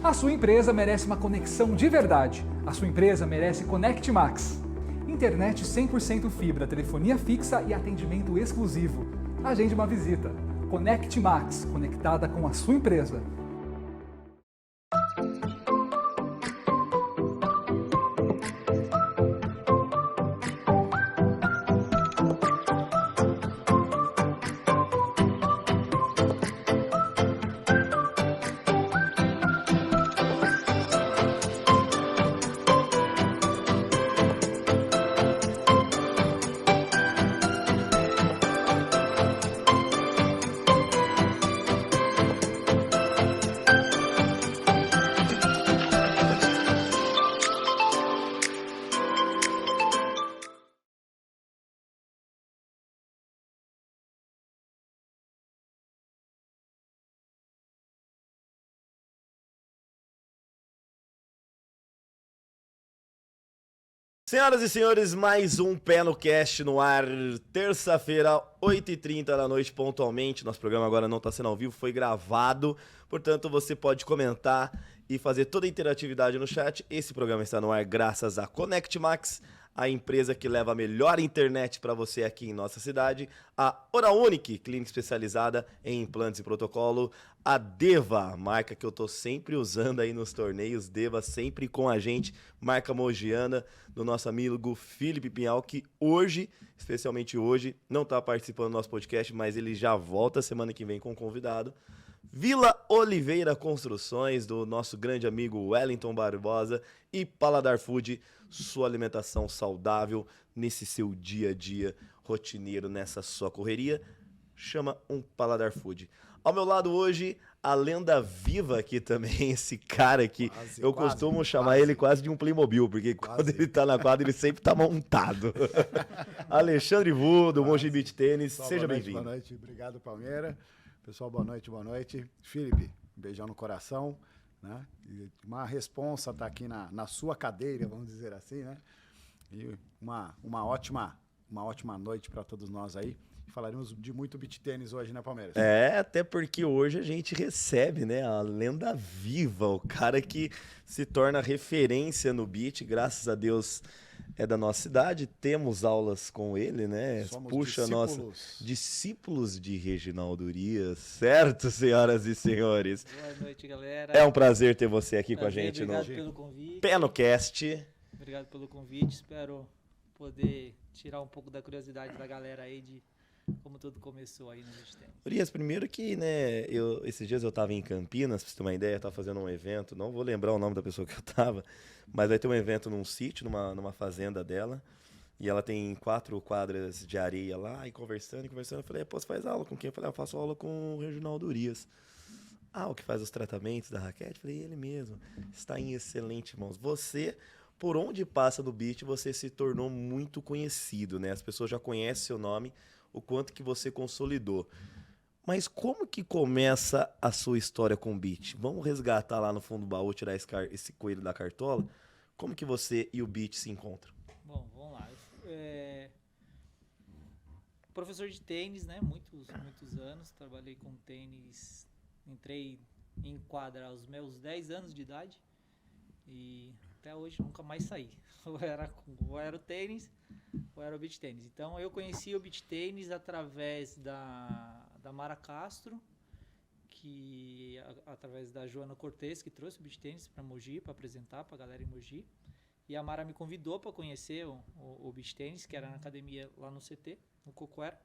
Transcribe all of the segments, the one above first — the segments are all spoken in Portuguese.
A sua empresa merece uma conexão de verdade. A sua empresa merece Connect Max. Internet 100% fibra, telefonia fixa e atendimento exclusivo. Agende uma visita. Connect Max, conectada com a sua empresa. Senhoras e senhores, mais um Pé no Cast no ar, terça-feira, 8h30 da noite, pontualmente. Nosso programa agora não está sendo ao vivo, foi gravado, portanto você pode comentar e fazer toda a interatividade no chat. Esse programa está no ar graças a Connect Max, a empresa que leva a melhor internet para você aqui em nossa cidade, a Oraunic, clínica especializada em implantes e protocolo, a Deva, marca que eu tô sempre usando aí nos torneios, Deva sempre com a gente, marca mogiana, do nosso amigo Felipe Pinhal, que hoje, especialmente hoje, não tá participando do nosso podcast, mas ele já volta semana que vem com um convidado. Vila Oliveira Construções, do nosso grande amigo Wellington Barbosa, e Paladar Food, sua alimentação saudável nesse seu dia a dia rotineiro, nessa sua correria, chama um Paladar Food. Ao meu lado hoje, a lenda viva aqui também, esse cara aqui, eu costumo chamar ele quase de um Playmobil, porque quando ele tá na quadra ele sempre tá montado. Alexandre Vu, do Mogi Beach Tênis, seja bem-vindo. Boa noite, obrigado Palmeira. Pessoal, boa noite, boa noite. Felipe, um beijão no coração, né? E uma responsa estar aqui na sua cadeira, vamos dizer assim, né? E uma ótima noite para todos nós aí. Falaremos de muito beach tênis hoje, né, Palmeiras? É, até porque hoje a gente recebe, né, a lenda viva, o cara que se torna referência no beach, graças a Deus é da nossa cidade, temos aulas com ele, né? Somos Puxa, discípulos. Discípulos de Reginaldo Urias, certo, senhoras e senhores? Boa noite, galera. É um prazer ter você aqui com a Prazer, gente obrigado no pelo convite. Pé no Cast. Obrigado pelo convite. Espero poder tirar um pouco da curiosidade da galera aí de como tudo começou aí no beach tennis. Urias, primeiro que, né, esses dias eu tava em Campinas, pra você ter uma ideia, tava fazendo um evento, não vou lembrar o nome da pessoa que eu tava, mas vai ter um evento num sítio, numa fazenda dela, e ela tem 4 quadras de areia lá, e conversando, eu falei, pô, você faz aula com quem? Eu falei, eu faço aula com o Reginaldo Urias. Ah, o que faz os tratamentos da raquete? Eu falei, ele mesmo, está em excelentes mãos. Você, por onde passa no beach, você se tornou muito conhecido, né? As pessoas já conhecem seu nome, o quanto que você consolidou. Mas como que começa a sua história com o beach? Vamos resgatar lá no fundo do baú, tirar esse coelho da cartola. Como que você e o beach se encontram? Bom, vamos lá. Professor de tênis, né? Muitos anos. Trabalhei com tênis. Entrei em quadra aos meus 10 anos de idade. E até hoje nunca mais saí. Ou era o tênis, ou era o beach tênis. Então eu conheci o beach tênis através da Mara Castro, que através da Joana Cortez, que trouxe o beach tênis para Mogi, para apresentar para a galera em Mogi. E a Mara me convidou para conhecer o beach tênis, que era na academia lá no CT, no Cocoera.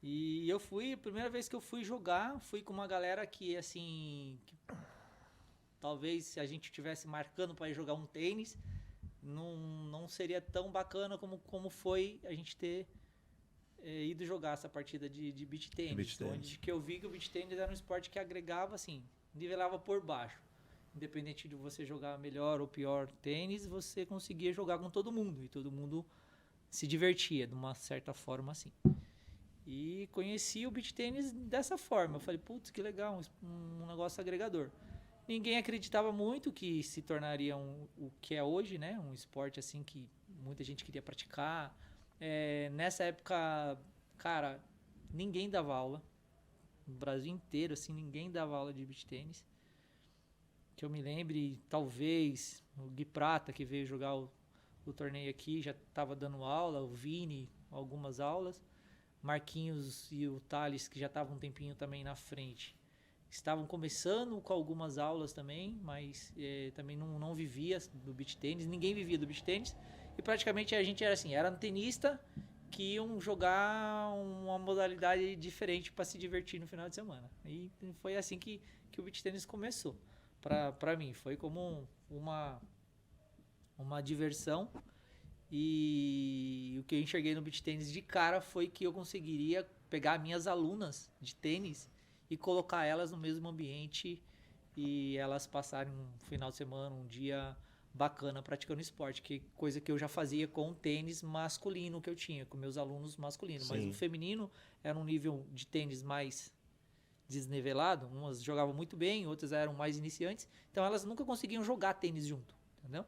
E eu fui, a primeira vez que eu fui jogar, fui com uma galera que, assim, talvez se a gente estivesse marcando para ir jogar um tênis, não seria tão bacana como foi a gente ter ido jogar essa partida de beach tênis. Onde que eu vi que o beach tênis era um esporte que agregava, assim, nivelava por baixo. Independente de você jogar melhor ou pior tênis, você conseguia jogar com todo mundo. E todo mundo se divertia, de uma certa forma, assim. E conheci o beach tênis dessa forma. Eu falei, putz, que legal, um negócio agregador. Ninguém acreditava muito que se tornaria o que é hoje, né? Um esporte assim que muita gente queria praticar. Nessa época, cara, ninguém dava aula. No Brasil inteiro, assim, ninguém dava aula de beach tênis. que eu me lembre, talvez o Gui Prata, que veio jogar o torneio aqui, já estava dando aula, o Vini, algumas aulas, Marquinhos e o Thales, que já estavam um tempinho também na frente, estavam começando com algumas aulas também, mas também não vivia do beach tênis, ninguém vivia do beach tênis, e praticamente a gente era assim, era tenista que iam jogar uma modalidade diferente para se divertir no final de semana. E foi assim que o beach tênis começou. Para mim, foi como uma diversão, e o que eu enxerguei no beach tênis de cara foi que eu conseguiria pegar minhas alunas de tênis e colocar elas no mesmo ambiente e elas passarem um final de semana, um dia bacana praticando esporte, que coisa que eu já fazia com o tênis masculino que eu tinha, com meus alunos masculinos. Sim. Mas o feminino era um nível de tênis mais desnivelado, umas jogavam muito bem, outras eram mais iniciantes, então elas nunca conseguiam jogar tênis junto, entendeu?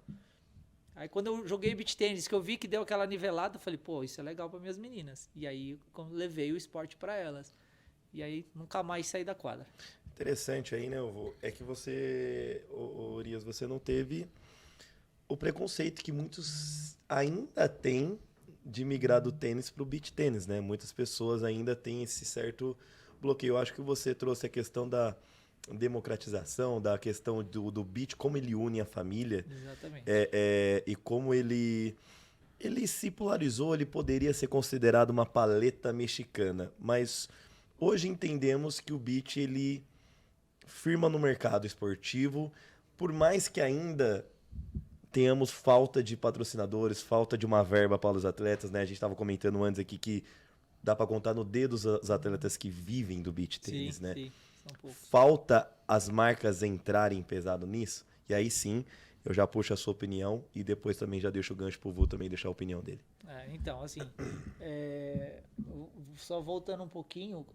Aí quando eu joguei beach tênis, que eu vi que deu aquela nivelada, eu falei, pô, isso é legal para minhas meninas. E aí eu levei o esporte para elas. E aí nunca mais saí da quadra. Interessante aí, né, Vô? É que você, Urias, você não teve o preconceito que muitos ainda têm de migrar do tênis para o beach tênis, né? Muitas pessoas ainda têm esse certo bloqueio. Eu acho que você trouxe a questão da democratização, da questão do beach, como ele une a família. Exatamente. E como ele se polarizou, ele poderia ser considerado uma paleta mexicana, mas hoje entendemos que o beach ele firma no mercado esportivo, por mais que ainda tenhamos falta de patrocinadores, falta de uma verba para os atletas, né? A gente estava comentando antes aqui que dá para contar no dedo os atletas que vivem do beach tênis, né? Sim, são poucos. Falta as marcas entrarem pesado nisso, e aí sim eu já puxo a sua opinião e depois também já deixo o gancho pro Vô também deixar a opinião dele. Então, assim, só voltando um pouquinho,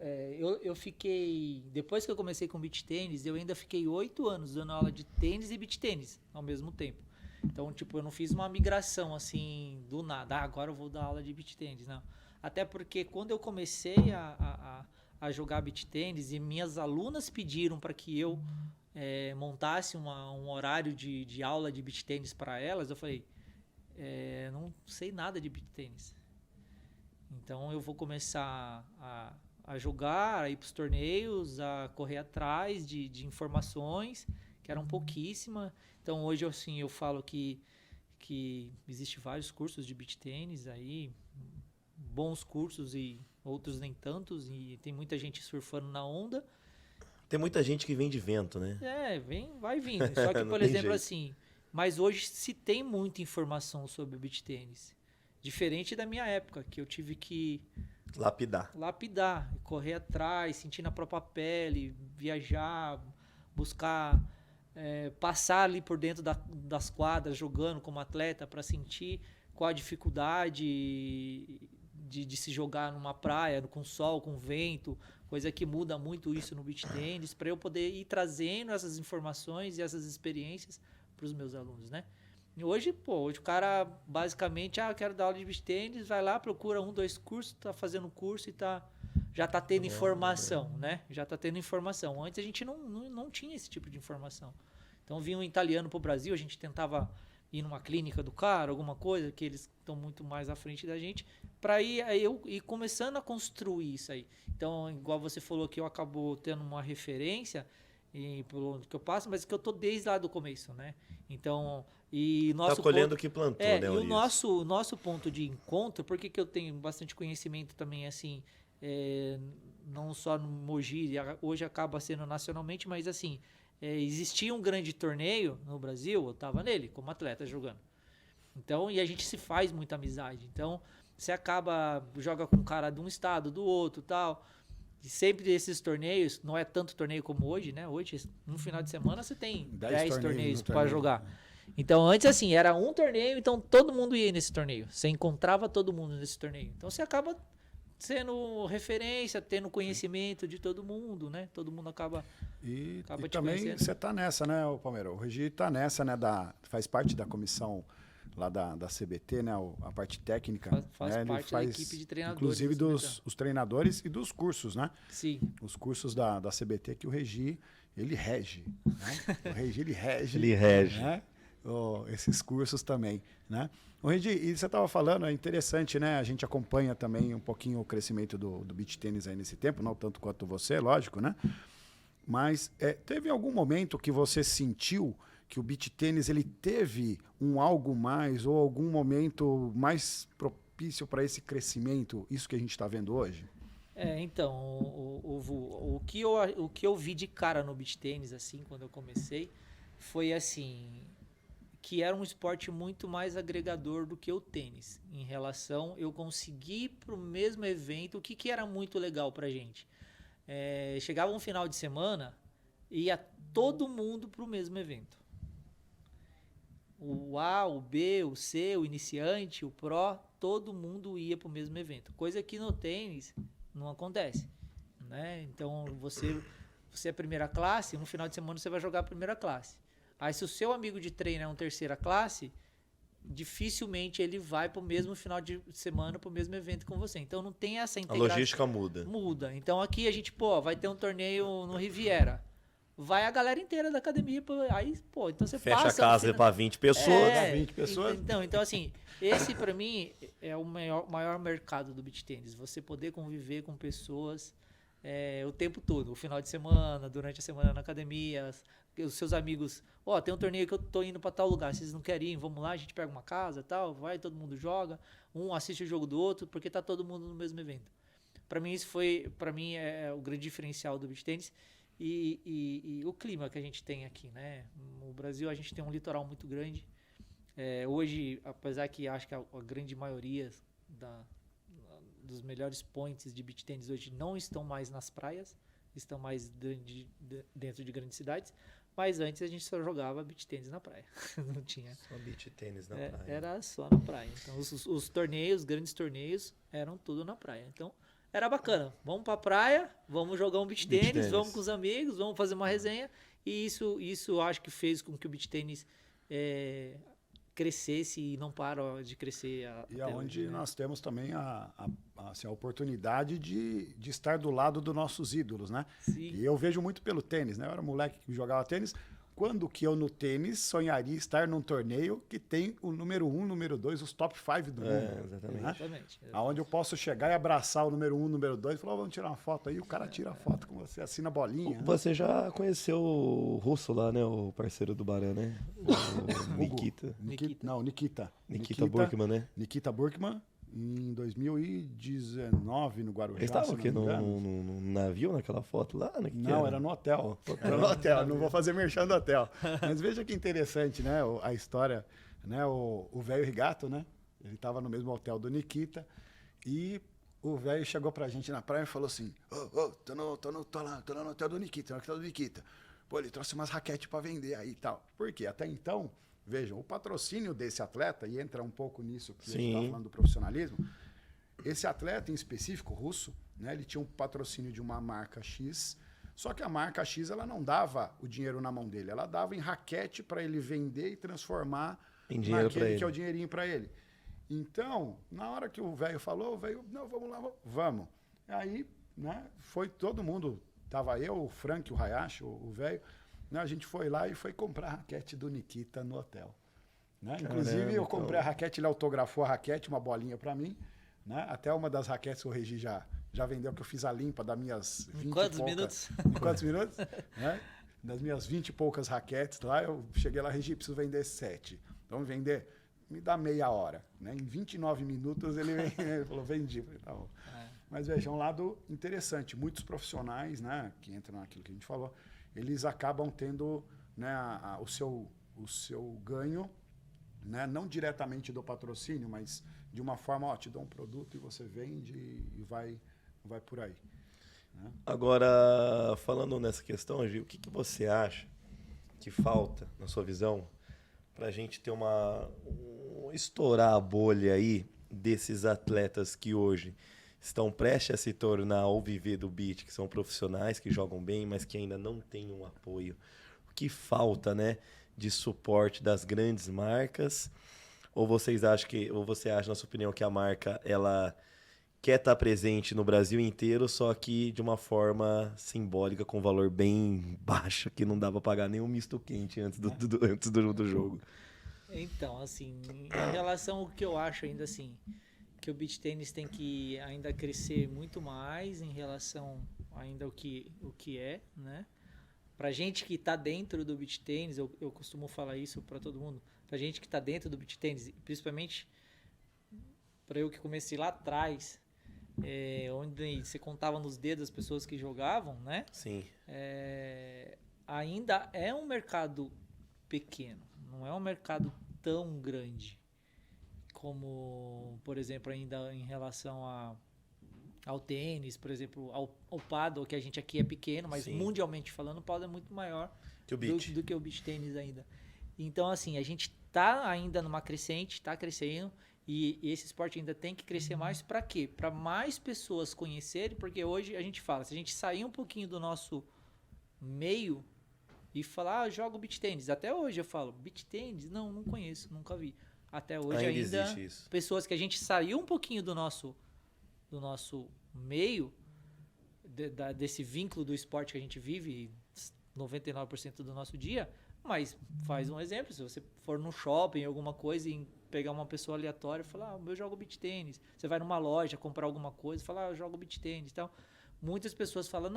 eu fiquei, depois que eu comecei com beach tênis, eu ainda fiquei 8 anos dando aula de tênis e beach tênis ao mesmo tempo. Então, tipo, eu não fiz uma migração assim do nada, agora eu vou dar aula de beach tênis, não. Até porque quando eu comecei a jogar beach tênis e minhas alunas pediram para que eu montasse um horário de aula de beach tênis para elas, eu falei, não sei nada de beach tênis. Então eu vou começar a jogar, a ir para os torneios, a correr atrás de informações, que eram pouquíssimas. Então hoje assim, eu falo que existe vários cursos de beach tênis aí, bons cursos e outros nem tantos, e tem muita gente surfando na onda. Tem muita gente que vem de vento, né? Vai vindo. Só que, por exemplo, jeito. assim, mas hoje se tem muita informação sobre o beach tênis. Diferente da minha época, que eu tive que lapidar, correr atrás, sentir na própria pele, viajar, buscar, passar ali por dentro das quadras, jogando como atleta, para sentir qual a dificuldade de se jogar numa praia, com sol, com vento, coisa que muda muito isso no beach tênis, para eu poder ir trazendo essas informações e essas experiências para os meus alunos, né? E hoje o cara basicamente, quero dar aula de beach tênis, vai lá, procura 1, 2 cursos, tá fazendo curso e já tá tendo informação, né? Já tá tendo informação. Antes a gente não tinha esse tipo de informação. Então vinha um italiano pro Brasil, a gente tentava ir numa clínica do cara, alguma coisa, que eles estão muito mais à frente da gente, para eu ir começando a construir isso aí. Então, igual você falou que eu acabo tendo uma referência pelo que eu passo, mas que eu tô desde lá do começo, né? Então, e nosso tá colhendo o que plantou, né, e Urias? o nosso ponto de encontro, por que eu tenho bastante conhecimento também, assim, não só no Mogi, hoje acaba sendo nacionalmente, mas assim, existia um grande torneio no Brasil, eu estava nele, como atleta jogando. Então, e a gente se faz muita amizade. Então, você joga com um cara de um estado, do outro, tal. E sempre esses torneios, não é tanto torneio como hoje, né? Hoje, no final de semana, você tem 10 torneios para jogar. Então, antes, assim, era um torneio, então todo mundo ia nesse torneio. Você encontrava todo mundo nesse torneio. Então, você acaba sendo referência, tendo conhecimento de todo mundo, né? Todo mundo acaba E te também conhecendo. você tá nessa, né, Palmeira? O Regi tá nessa, né? Faz parte da comissão lá da CBT, né? A parte técnica. Faz né? Ele parte da equipe de treinadores. Inclusive do os treinadores e dos cursos, né? Sim. Os cursos da CBT que o Regi, ele rege. Né? O Regi, ele rege. Ele rege. Né? Esses cursos também, né? O Regi, e você estava falando, é interessante, né? A gente acompanha também um pouquinho o crescimento do beach tênis aí nesse tempo, não tanto quanto você, lógico, né? Mas teve algum momento que você sentiu que o beach tênis ele teve algo mais ou algum momento mais propício para esse crescimento, isso que a gente está vendo hoje? Então, o que eu vi de cara no beach tênis, assim, quando eu comecei, foi assim, que era um esporte muito mais agregador do que o tênis. Em relação, eu consegui para o mesmo evento, o que era muito legal pra gente. Chegava um final de semana, ia todo mundo para o mesmo evento. O A, o B, o C, o iniciante, o Pro, todo mundo ia para o mesmo evento. Coisa que no tênis não acontece, né? Então, você é primeira classe, no final de semana você vai jogar a primeira classe. Aí, se o seu amigo de treino é um terceira classe, dificilmente ele vai para o mesmo final de semana, para o mesmo evento com você. Então, não tem essa integração. A logística muda. Muda. Então, aqui a gente, vai ter um torneio no Riviera. Vai a galera inteira da academia, aí, então você fecha passa... a casa para 20 pessoas. 20 pessoas. Então, assim, esse para mim é o maior mercado do beach tênis. Você poder conviver com pessoas o tempo todo. O final de semana, durante a semana na academia, os seus amigos... tem um torneio que eu tô indo para tal lugar, vocês não querem ir? Vamos lá, a gente pega uma casa, tal, vai, todo mundo joga. Um assiste o jogo do outro, porque tá todo mundo no mesmo evento. Para mim, é o grande diferencial do beach tênis. E o clima que a gente tem aqui, né? No Brasil a gente tem um litoral muito grande. Hoje, apesar que acho que a grande maioria dos melhores points de beach tênis hoje não estão mais nas praias, estão mais dentro de grandes cidades. Mas antes a gente só jogava beach tênis na praia. Não tinha. Só beach tênis na praia. Era só na praia. Então os torneios, grandes torneios, eram tudo na praia. Então era bacana. Vamos pra praia, vamos jogar um beach tênis, vamos com os amigos, vamos fazer uma resenha. E isso acho que fez com que o beach tênis crescesse e não parou de crescer. E aonde hoje, né? Nós temos também a oportunidade de estar do lado dos nossos ídolos, né? Sim. E eu vejo muito pelo tênis, né? Eu era moleque que jogava tênis. Quando que eu no tênis sonharia estar num torneio que tem o número 1, número 2, os top 5 do mundo? Exatamente. Né? Exatamente. Aonde eu posso chegar e abraçar o número 1, número 2 e falar, vamos tirar uma foto aí, o cara tira a foto com você, assina a bolinha. Você já conheceu o russo lá, né? O parceiro do Barã, né? O Nikita. Nikita Burkman, né? Nikita Burkman, em 2019, no Guarujá. Ele estava aqui no navio, naquela foto lá? Não, era no hotel. Era no hotel, não vou fazer merchan do hotel. Mas veja que interessante, né? A história, né? O velho Rigato, né? Ele estava no mesmo hotel do Nikita e o velho chegou pra gente na praia e falou assim, tô lá no hotel do Nikita, Pô, ele trouxe umas raquetes para vender aí e tal. Por quê? Até então... Vejam, o patrocínio desse atleta, e entra um pouco nisso que a gente está falando do profissionalismo, esse atleta em específico, russo, né, ele tinha um patrocínio de uma marca X, só que a marca X ela não dava o dinheiro na mão dele, ela dava em raquete para ele vender e transformar em dinheiro naquele que é o dinheirinho para ele. Então, na hora que o velho falou, o velho, não, vamos lá, vamos. Aí, né, foi todo mundo, tava eu, o Frank, o Hayashi, o velho, né, a gente foi lá e foi comprar a raquete do Nikita no hotel. Né? Inclusive, eu comprei a raquete, ele autografou a raquete, uma bolinha para mim. Né? Até uma das raquetes que o Regi já vendeu, que eu fiz a limpa das minhas 20 minutos? Em quantos minutos? Né? Das minhas 20 e poucas raquetes lá, eu cheguei lá, Regi, preciso vender 7. Vamos vender? Me dá meia hora. Né? Em 29 minutos ele falou, vendi. Falei, tá bom. Mas veja, é um lado interessante. Muitos profissionais, né, que entram naquilo que a gente falou, eles acabam tendo, né, o seu ganho, né, não diretamente do patrocínio, mas de uma forma, te dou um produto e você vende e vai por aí. Né? Agora, falando nessa questão, Gil, o que você acha que falta, na sua visão, para a gente ter estourar a bolha aí desses atletas que hoje estão prestes a se tornar ou viver do beach, que são profissionais, que jogam bem, mas que ainda não têm um apoio. O que falta, né, de suporte das grandes marcas Ou você acha, na sua opinião, que a marca ela quer estar presente no Brasil inteiro, só que de uma forma simbólica, com valor bem baixo, que não dá pra pagar nem um misto quente antes do jogo? Então, assim, em relação ao que eu acho ainda assim, que o beach tênis tem que ainda crescer muito mais em relação ainda ao que é, né? Pra gente que tá dentro do beach tênis, eu costumo falar isso pra todo mundo, pra gente que tá dentro do beach tênis, principalmente pra eu que comecei lá atrás, onde você contava nos dedos as pessoas que jogavam, né? Sim. Ainda é um mercado pequeno, não é um mercado tão grande como, por exemplo, ainda em relação ao tênis, por exemplo, ao paddle, que a gente aqui é pequeno, mas Sim. mundialmente falando, o paddle é muito maior Que o beach. do que o beach tênis ainda. Então, assim, a gente tá ainda numa crescente, tá crescendo, e esse esporte ainda tem que crescer mais. Para quê? Para mais pessoas conhecerem, porque hoje a gente fala, se a gente sair um pouquinho do nosso meio e falar, jogo beach tênis, até hoje eu falo, beach tênis? Não conheço, nunca vi. Até hoje ainda existe isso. pessoas que a gente saiu um pouquinho do nosso meio, desse vínculo do esporte que a gente vive 99% do nosso dia, mas faz um exemplo, se você for no shopping, alguma coisa, e pegar uma pessoa aleatória e falar, eu jogo beach tênis, você vai numa loja comprar alguma coisa e falar, eu jogo beach tênis e tal, muitas pessoas falam,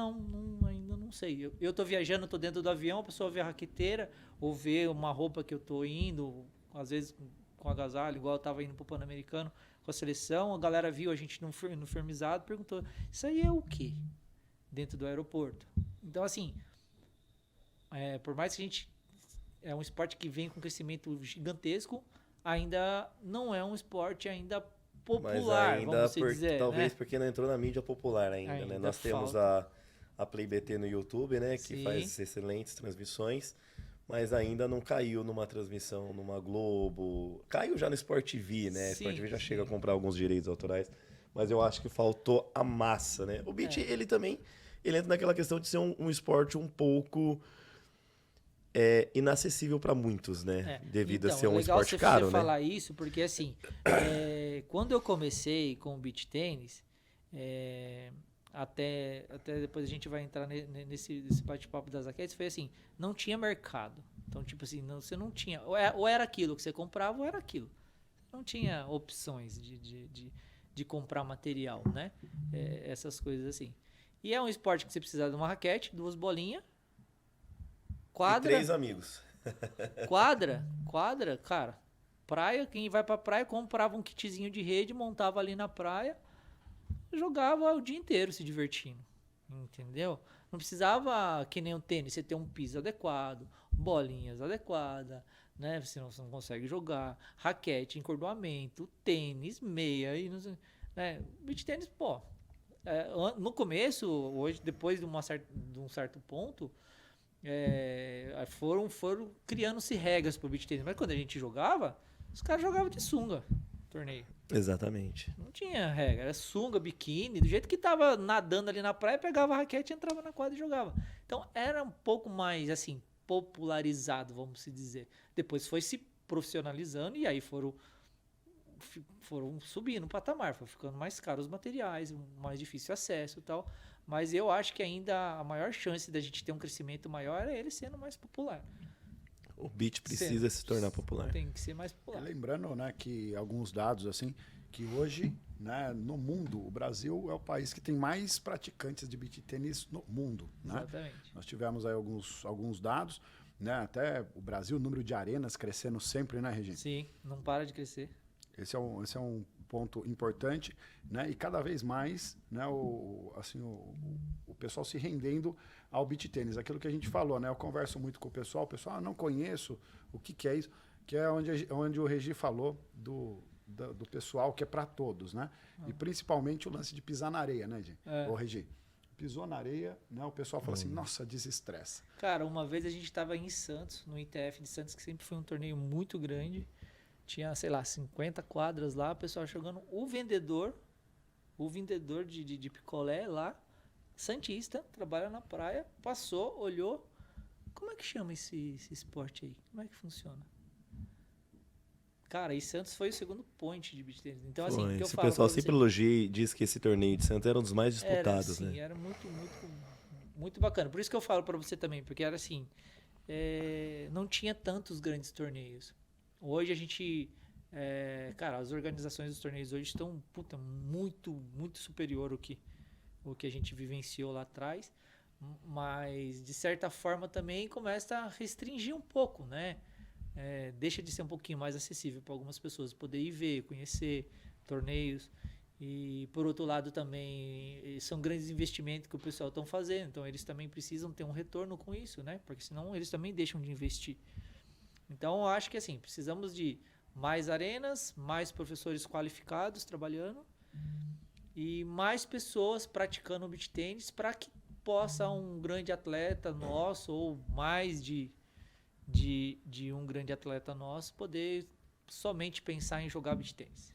ainda não sei, eu tô viajando, tô dentro do avião, a pessoa vê a raqueteira, ou vê uma roupa que eu tô indo, às vezes com agasalho, igual eu tava indo pro Pan-Americano com a seleção, a galera viu a gente no firmizado, perguntou, isso aí é o quê? Dentro do aeroporto. Então, assim, por mais que a gente é um esporte que vem com crescimento gigantesco, ainda não é um esporte ainda popular, mas ainda vamos dizer, talvez né? porque não entrou na mídia popular ainda, né? Nós temos a Play BT no YouTube, né? Que Sim. faz excelentes transmissões, mas ainda não caiu numa transmissão, numa Globo. Caiu já no Sport TV, né? Sim, Sport TV já sim. chega a comprar alguns direitos autorais, mas eu acho que faltou a massa, né? O beach, ele também, ele entra naquela questão de ser um esporte um pouco inacessível para muitos, né? Devido a ser um esporte caro, você né? falar isso, porque assim, quando eu comecei com o beach tênis, até depois a gente vai entrar nesse bate-papo das raquetes, foi assim, não tinha mercado. Então, tipo assim, você não tinha, ou era aquilo que você comprava, ou era aquilo. Não tinha opções de comprar material, né? Essas coisas assim. E é um esporte que você precisa de uma raquete, 2 bolinhas, quadra... E 3 amigos. Quadra, cara. Praia, quem vai pra praia comprava um kitzinho de rede, montava ali na praia, jogava o dia inteiro se divertindo. Entendeu? Não precisava, que nem o tênis, você ter um piso adequado, bolinhas adequadas, né? Senão você não consegue jogar. Raquete, encordoamento, tênis, meia, e não sei, né? Beach tênis, pô. No começo, hoje, depois de um certo ponto, foram criando-se regras pro beach tênis. Mas quando a gente jogava, os caras jogavam de sunga torneio. Exatamente. Não tinha regra, era sunga, biquíni, do jeito que tava nadando ali na praia, pegava a raquete, entrava na quadra e jogava. Então era um pouco mais assim, popularizado, vamos se dizer. Depois foi se profissionalizando e aí foram subindo o patamar, foi ficando mais caro os materiais, mais difícil acesso e tal. Mas eu acho que ainda a maior chance da gente ter um crescimento maior é ele sendo mais popular. O beach precisa se tornar popular. Tem que ser mais popular. Lembrando, né, que alguns dados assim, que hoje, né, no mundo, o Brasil é o país que tem mais praticantes de beach tênis no mundo, né? Exatamente. Nós tivemos aí alguns dados, né, até o Brasil, o número de arenas crescendo sempre, né, Regina? Sim, não para de crescer. Esse é um ponto importante, né? E cada vez mais, né, o pessoal se rendendo ao beach tênis. Aquilo que a gente falou, né? Eu converso muito com o pessoal não conheço o que é isso, que é onde o Regi falou do pessoal que é para todos, né? E principalmente o lance de pisar na areia, né, gente? Ô, Regi, pisou na areia, né? O pessoal fala assim, nossa, desestressa. Cara, uma vez a gente estava em Santos, no ITF de Santos, que sempre foi um torneio muito grande. Tinha, sei lá, 50 quadras lá, o pessoal jogando. O vendedor de picolé lá, santista, trabalha na praia, passou, olhou. Como é que chama esse esporte aí? Como é que funciona? Cara, e Santos foi o segundo point de beach tennis. Então, assim, Foi. o que eu Esse falo pessoal pra você, sempre elogia e diz que esse torneio de Santos era um dos mais disputados, era, né? Era muito, muito, muito bacana. Por isso que eu falo pra você também, porque era assim, não tinha tantos grandes torneios. Hoje a gente, cara, as organizações dos torneios hoje estão, muito, muito superior o que a gente vivenciou lá atrás. Mas, de certa forma, também começa a restringir um pouco, né? Deixa de ser um pouquinho mais acessível para algumas pessoas poder ir ver, conhecer torneios. E, por outro lado, também são grandes investimentos que o pessoal estão fazendo. Então, eles também precisam ter um retorno com isso, né? Porque senão eles também deixam de investir. Então, eu acho que assim, precisamos de mais arenas, mais professores qualificados trabalhando e mais pessoas praticando o beach tênis para que possa um grande atleta nosso ou mais de um grande atleta nosso poder somente pensar em jogar beach tênis.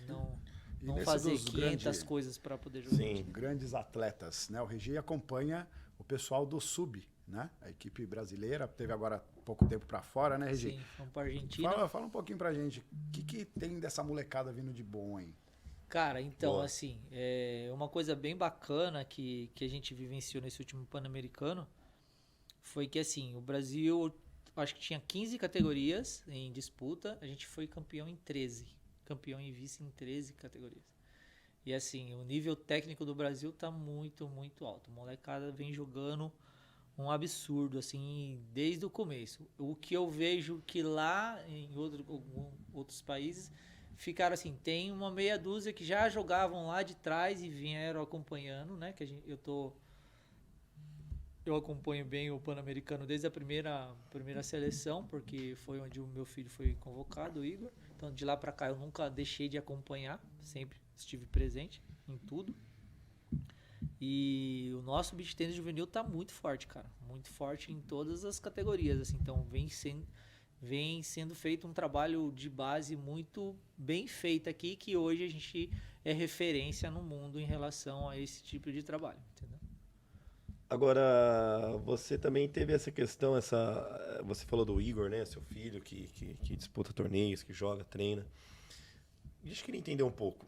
Não nesse fazer dos 500 coisas para poder jogar. Sim. Grandes atletas, né? O Regi acompanha o pessoal do Sub, né? A equipe brasileira teve agora pouco tempo para fora, né, Regi? Sim, vamos para Argentina. Fala um pouquinho pra gente. O que tem dessa molecada vindo de bom aí? Cara, então, Boa. assim, uma coisa bem bacana que a gente vivenciou nesse último Pan-Americano foi que, assim, o Brasil, acho que tinha 15 categorias em disputa, a gente foi campeão em 13. Campeão e vice em 13 categorias. E, assim, o nível técnico do Brasil tá muito, muito alto. A molecada vem jogando um absurdo, assim, desde o começo. O que eu vejo que lá em outros países ficaram assim, tem uma meia dúzia que já jogavam lá de trás e vieram acompanhando, né? Que eu acompanho bem o Pan-Americano desde a primeira seleção, porque foi onde o meu filho foi convocado, o Igor. Então, de lá pra cá, eu nunca deixei de acompanhar, sempre estive presente em tudo. E o nosso beach tennis juvenil tá muito forte, cara. Muito forte em todas as categorias, assim. Então, vem sendo feito um trabalho de base muito bem feito aqui, que hoje a gente é referência no mundo em relação a esse tipo de trabalho, entendeu? Agora, você também teve essa questão, você falou do Igor, né? Seu filho que disputa torneios, que joga, treina. E a gente queria entender um pouco.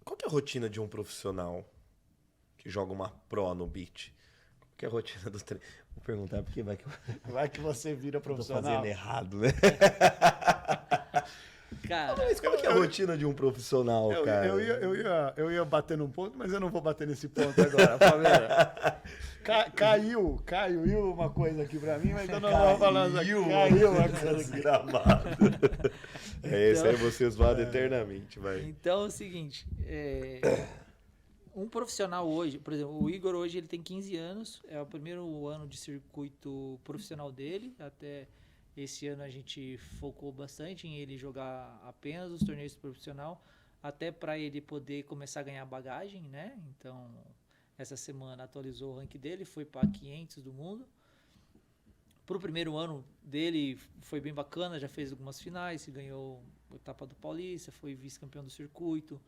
Qual que é a rotina de um profissional que joga uma pro no beach? Qual que é a rotina do treino? Vou perguntar porque Vai que você vira eu tô profissional. fazendo errado, né? Cara, Mas qual que é a rotina de um profissional, cara? Eu ia bater num ponto, mas eu não vou bater nesse ponto agora, Palmeira. Caiu uma coisa aqui pra mim, mas eu não vou falar aqui. Caiu uma coisa aqui. Gramado. Esse aí vocês vão eternamente, vai. então é o seguinte, um profissional hoje, por exemplo, o Igor hoje ele tem 15 anos, é o primeiro ano de circuito profissional dele, até esse ano a gente focou bastante em ele jogar apenas os torneios profissional, até para ele poder começar a ganhar bagagem, né? Então, essa semana atualizou o ranking dele, foi para 500 do mundo. Para o primeiro ano dele foi bem bacana, já fez algumas finais, ganhou a etapa do Paulista, foi vice-campeão do circuito,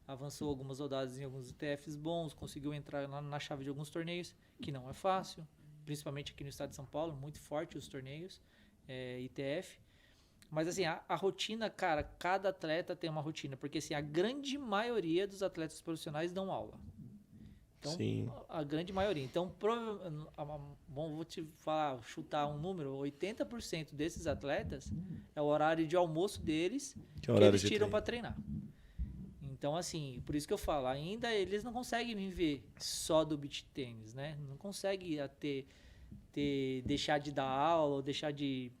avançou algumas rodadas em alguns ITFs bons, conseguiu entrar lá na chave de alguns torneios, que não é fácil, principalmente aqui no estado de São Paulo, muito forte os torneios, ITF. Mas assim, a rotina, cara, cada atleta tem uma rotina, porque assim, a grande maioria dos atletas profissionais dão aula. Então, Sim. a grande maioria. Então, bom, vou te falar, chutar um número, 80% desses atletas é o horário de almoço deles que eles tiram para treinar. Então, assim, por isso que eu falo, ainda eles não conseguem viver só do beach tênis, né? Não conseguem deixar de dar aula ou deixar de...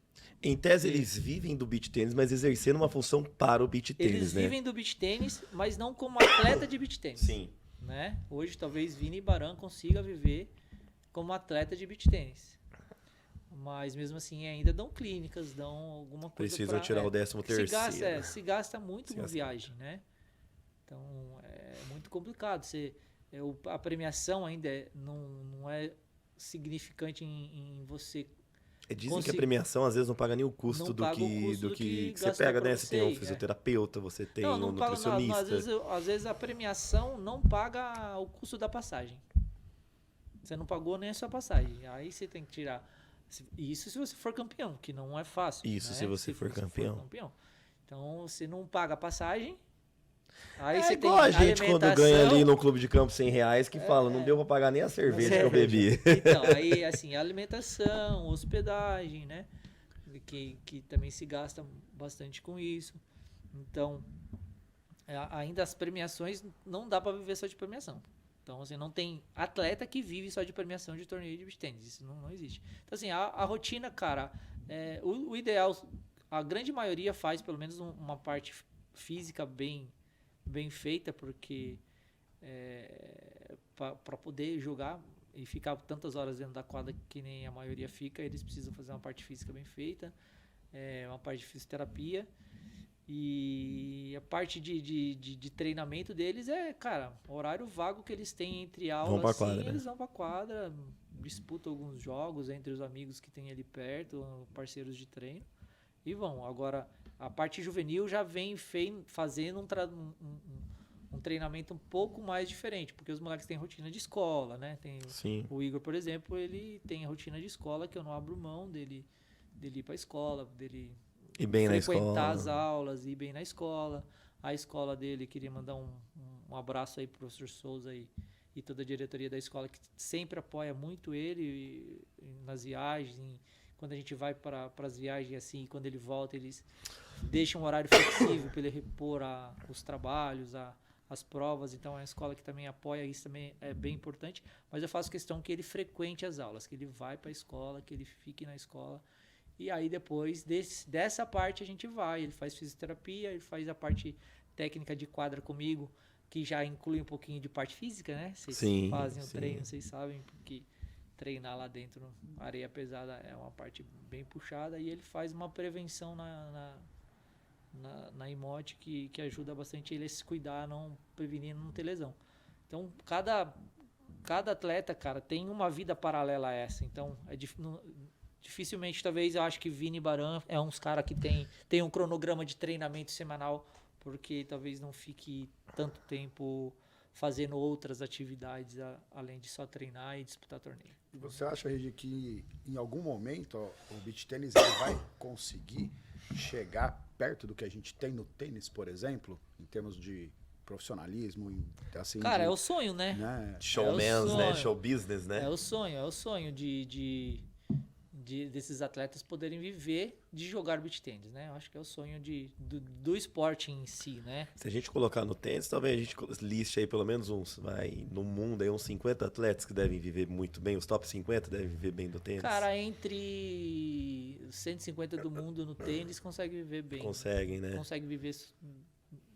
Em tese, eles vivem do beach tênis, mas exercendo uma função para o beach tênis, Eles né? vivem do beach tênis, mas não como atleta de beach tênis. Sim. Né? Hoje, talvez, Vini Baran consiga viver como atleta de beach tênis. Mas, mesmo assim, ainda dão clínicas, dão alguma coisa. Precisam tirar o 13º. Se gasta muito com viagem, né? Então, é muito complicado. A premiação ainda não é significante em você... Dizem que a premiação às vezes não paga nem o custo do que você pega, né? Você tem um fisioterapeuta, você tem um nutricionista. Às vezes a premiação não paga o custo da passagem. Você não pagou nem a sua passagem. Aí você tem que tirar. Isso se você for campeão, que não é fácil. Isso, né? se você for campeão. Então, você não paga a passagem. Aí É você igual tem a gente quando alimentação. ganha ali no clube de campo R$100 que fala, não deu pra pagar nem a cerveja que eu bebi. Então, aí, assim, alimentação, hospedagem, né? Que também se gasta bastante com isso. Então, ainda as premiações, não dá para viver só de premiação. Então, assim, não tem atleta que vive só de premiação de torneio de beach tennis. Isso não existe. Então, assim, a rotina, cara, o ideal, a grande maioria faz pelo menos uma parte física bem feita, porque para poder jogar e ficar tantas horas dentro da quadra que nem a maioria fica, eles precisam fazer uma parte física bem feita, uma parte de fisioterapia. E a parte de treinamento deles cara, horário vago que eles têm entre aulas, quadra, eles vão pra quadra, disputam alguns jogos entre os amigos que tem ali perto, parceiros de treino, e vão. Agora, a parte juvenil já vem fazendo um treinamento um pouco mais diferente, porque os moleques têm rotina de escola, né? Sim. O Igor, por exemplo, ele tem a rotina de escola que eu não abro mão dele ir pra escola, dele E bem na frequentar escola. as aulas, ir bem na escola. A escola dele, queria mandar um abraço aí pro professor Souza e toda a diretoria da escola, que sempre apoia muito ele nas viagens. Quando a gente vai para as viagens assim, quando ele volta, eles deixam um horário flexível para ele repor os trabalhos, as provas. Então, é uma escola que também apoia, isso também é bem importante. Mas eu faço questão que ele frequente as aulas, que ele vai para a escola, que ele fique na escola. E aí, depois dessa parte, a gente vai. Ele faz fisioterapia, ele faz a parte técnica de quadra comigo, que já inclui um pouquinho de parte física, né? Vocês fazem o treino, vocês sabem, porque treinar lá dentro, areia pesada, é uma parte bem puxada. E ele faz uma prevenção na emote que ajuda bastante ele a se cuidar, não prevenir, não ter lesão. Então, cada atleta, cara, tem uma vida paralela a essa. Então, dificilmente, talvez, eu acho que Vini Baran é uns cara que tem um cronograma de treinamento semanal, porque talvez não fique tanto tempo fazendo outras atividades além de só treinar e disputar torneio. E você acha, Regi, que em algum momento o beach tênis ele vai conseguir chegar perto do que a gente tem no tênis, por exemplo, em termos de profissionalismo, assim, cara, é o sonho, né? Showmans, né? Show business, né? É o sonho desses atletas poderem viver de jogar beach tênis, né? Eu acho que é o sonho do esporte em si, né? Se a gente colocar no tênis, talvez a gente liste aí pelo menos no mundo aí uns 50 atletas que devem viver muito bem, os top 50 devem viver bem do tênis. Cara, entre 150 do mundo no tênis, consegue viver bem. Conseguem, né? Consegue viver